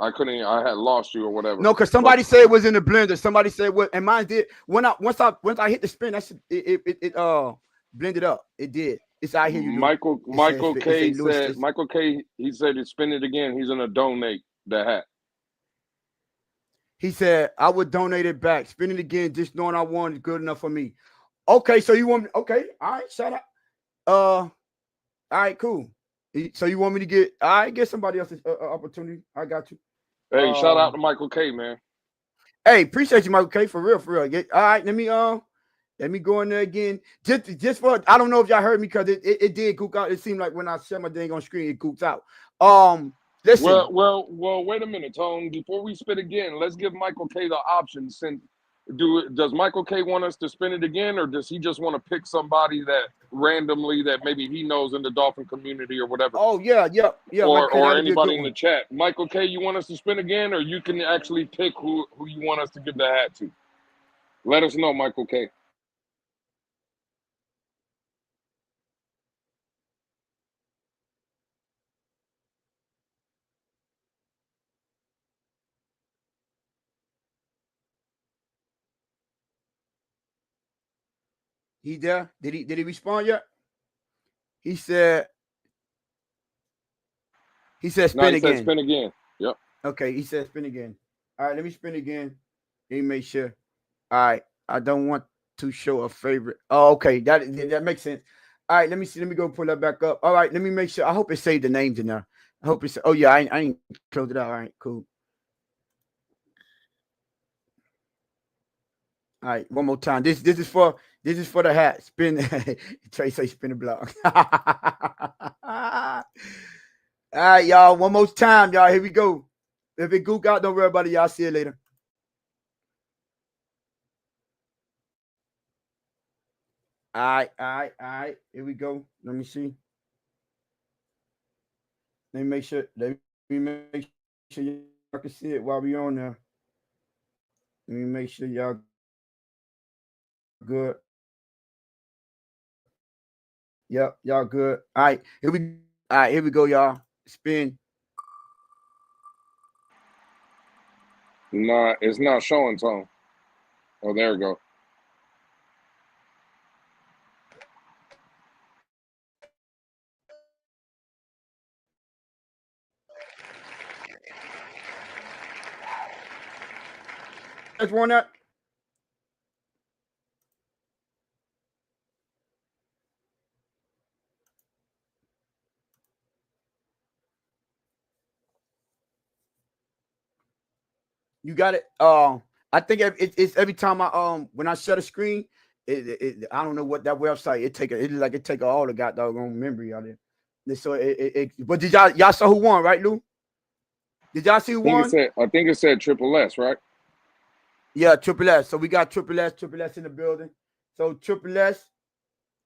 I couldn't. I had lost you or whatever. No, because somebody said it was in the blender. Somebody said what, and mine did. Once I hit the spin, that should it blended up. It did. It's out here, you Lou. Michael It K say Lewis. said Michael K. He said to spin it again. He's gonna donate the hat. He said I would donate it back. Spin it again, just knowing I won is good enough for me. Okay, so you want me? Okay, all right, shout out. All right, cool. So you want me to get? I get somebody else's opportunity. I got you. Hey, shout out to Michael K, man. Hey, appreciate you, Michael K. For real, for real. All right, let me go in there again. Just for I don't know if y'all heard me because it did gook out. It seemed like when I shut my dang on screen, it gooks out. Listen. Well. Wait a minute, Tone. Before we spin again, let's give Michael K the option. Does Michael K want us to spin it again, or does he just want to pick somebody that randomly that maybe he knows in the Dolphin community or whatever? Oh yeah. Or anybody in the chat. Michael K, you want us to spin again, or you can actually pick who you want us to give the hat to? Let us know, Michael K. He there? Did he respond yet? He said spin No, he again. said spin again. Yep. Okay, he said spin again. All right, let me spin again. Let me make sure. All right, I don't want to show a favorite. Oh, okay, that makes sense. All right, let me see. Let me go pull that back up. All right, let me make sure. I hope it saved the names in there. I hope it's. Oh yeah, I ain't closed it out. All right, cool. All right, one more time. This is for the hat. Spin. Trey say spin the block. All right, y'all. One more time, y'all. Here we go. If it gook out, don't worry about it. Y'all see it later. All right. Here we go. Let me see. Let me make sure. Let me make sure y'all can see it while we on there. Let me make sure y'all Good. Yep, y'all good. All right, here we. All right, here we go, y'all. Spin. Nah, it's not showing, Tom. Oh, there we go. Just want that. You got it. I think it's every time I when I shut a screen, I don't know what that website it take all the goddamn memory out of it. So but did y'all saw who won, right, Lou? Did y'all see who won? I think it said Triple S, right? Yeah, Triple S. So we got Triple S in the building. So Triple S,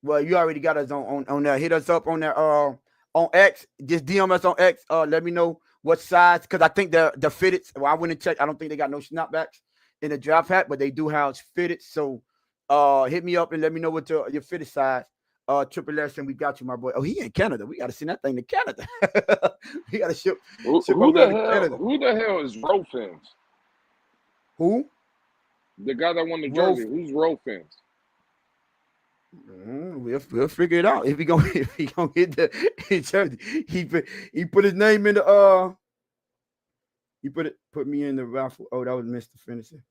well, you already got us on there. Hit us up on there on X. Just DM us on X. Let me know what size, because I think the fitted. Well, I went and checked. I don't think they got no snapbacks in the draft hat, but they do have fitted. So hit me up and let me know what your fitted size. Triple S, and we got you, my boy. Oh, he in Canada. We gotta send that thing to Canada. We gotta ship Who over the there to hell? Canada. Who the hell is Rofins? Who? The guy that won the jersey. Who's Rofins? We'll figure it out. If he gonna hit the he put his name in the he put me in the raffle. Oh, that was Mr. Finisher.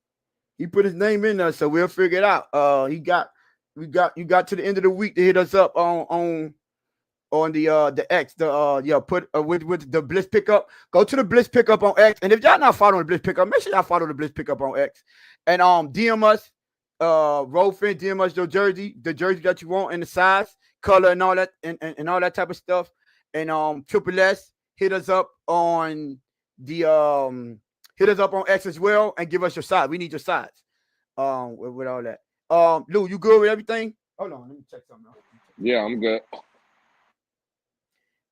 He put his name in there, so we'll figure it out. You got to the end of the week to hit us up on the X, put with the Bliss pickup. Go to the Bliss pickup on X, and if y'all not following the Bliss pickup, make sure y'all follow the Bliss pickup on X, and DM us, Rolfin, DM us your jersey, the jersey that you want, and the size, color, and all that, and all that type of stuff, and Triple S, hit us up on hit us up on X as well, and give us your size. We need your size, with all that. Lou, you good with everything? Hold on, let me check something out. Yeah, I'm good.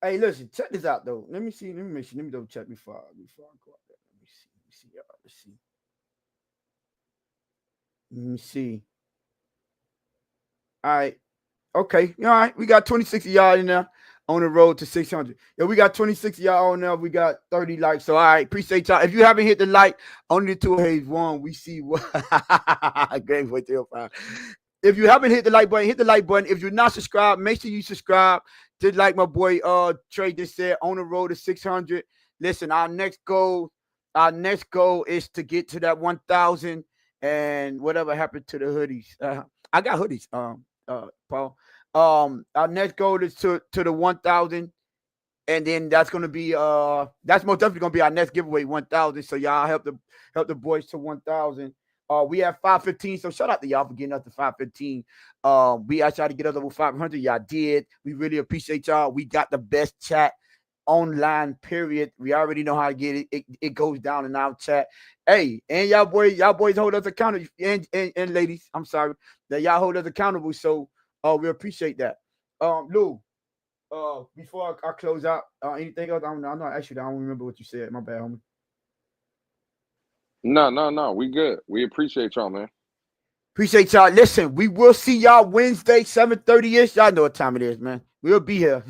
Hey, listen, check this out though. Let me see. Let me double check before I go out there. Let me see. Let me see. All right. Okay. All right. We got 26 of y'all in there on the road to 600. Yeah, we got 26 of y'all on there. We got 30 likes. So all right, appreciate y'all. If you haven't hit the like, only the two haze one. We see what great for 5. If you haven't hit the like button, hit the like button. If you're not subscribed, make sure you subscribe. Just like my boy Trey just said, on the road to 600. Listen, our next goal is to get to that 1,000, and whatever happened to the hoodies. I got hoodies, Paul. Our next goal is to the 1,000, and then that's gonna be that's most definitely gonna be our next giveaway, 1,000. So y'all help the boys to 1,000. We have 515, so shout out to y'all for getting us to 515. We asked y'all to get us over 500. Y'all did. We really appreciate y'all. We got the best chat online, period. We already know how to get it. It goes down in our chat. Hey, and y'all boys hold us accountable. And ladies, I'm sorry, that y'all hold us accountable. So we appreciate that. Lou, before I close out, anything else? I'm not actually, I don't remember what you said. My bad, homie. No. We good. We appreciate y'all, man. Appreciate y'all. Listen, we will see y'all Wednesday, 7:30-ish. Y'all know what time it is, man. We'll be here.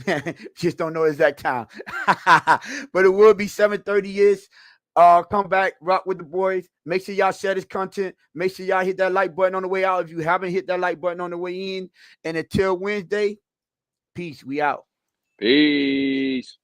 Just don't know exact time. But it will be 7:30-ish. Come back, rock with the boys. Make sure y'all share this content. Make sure y'all hit that like button on the way out if you haven't hit that like button on the way in. And until Wednesday, peace. We out. Peace.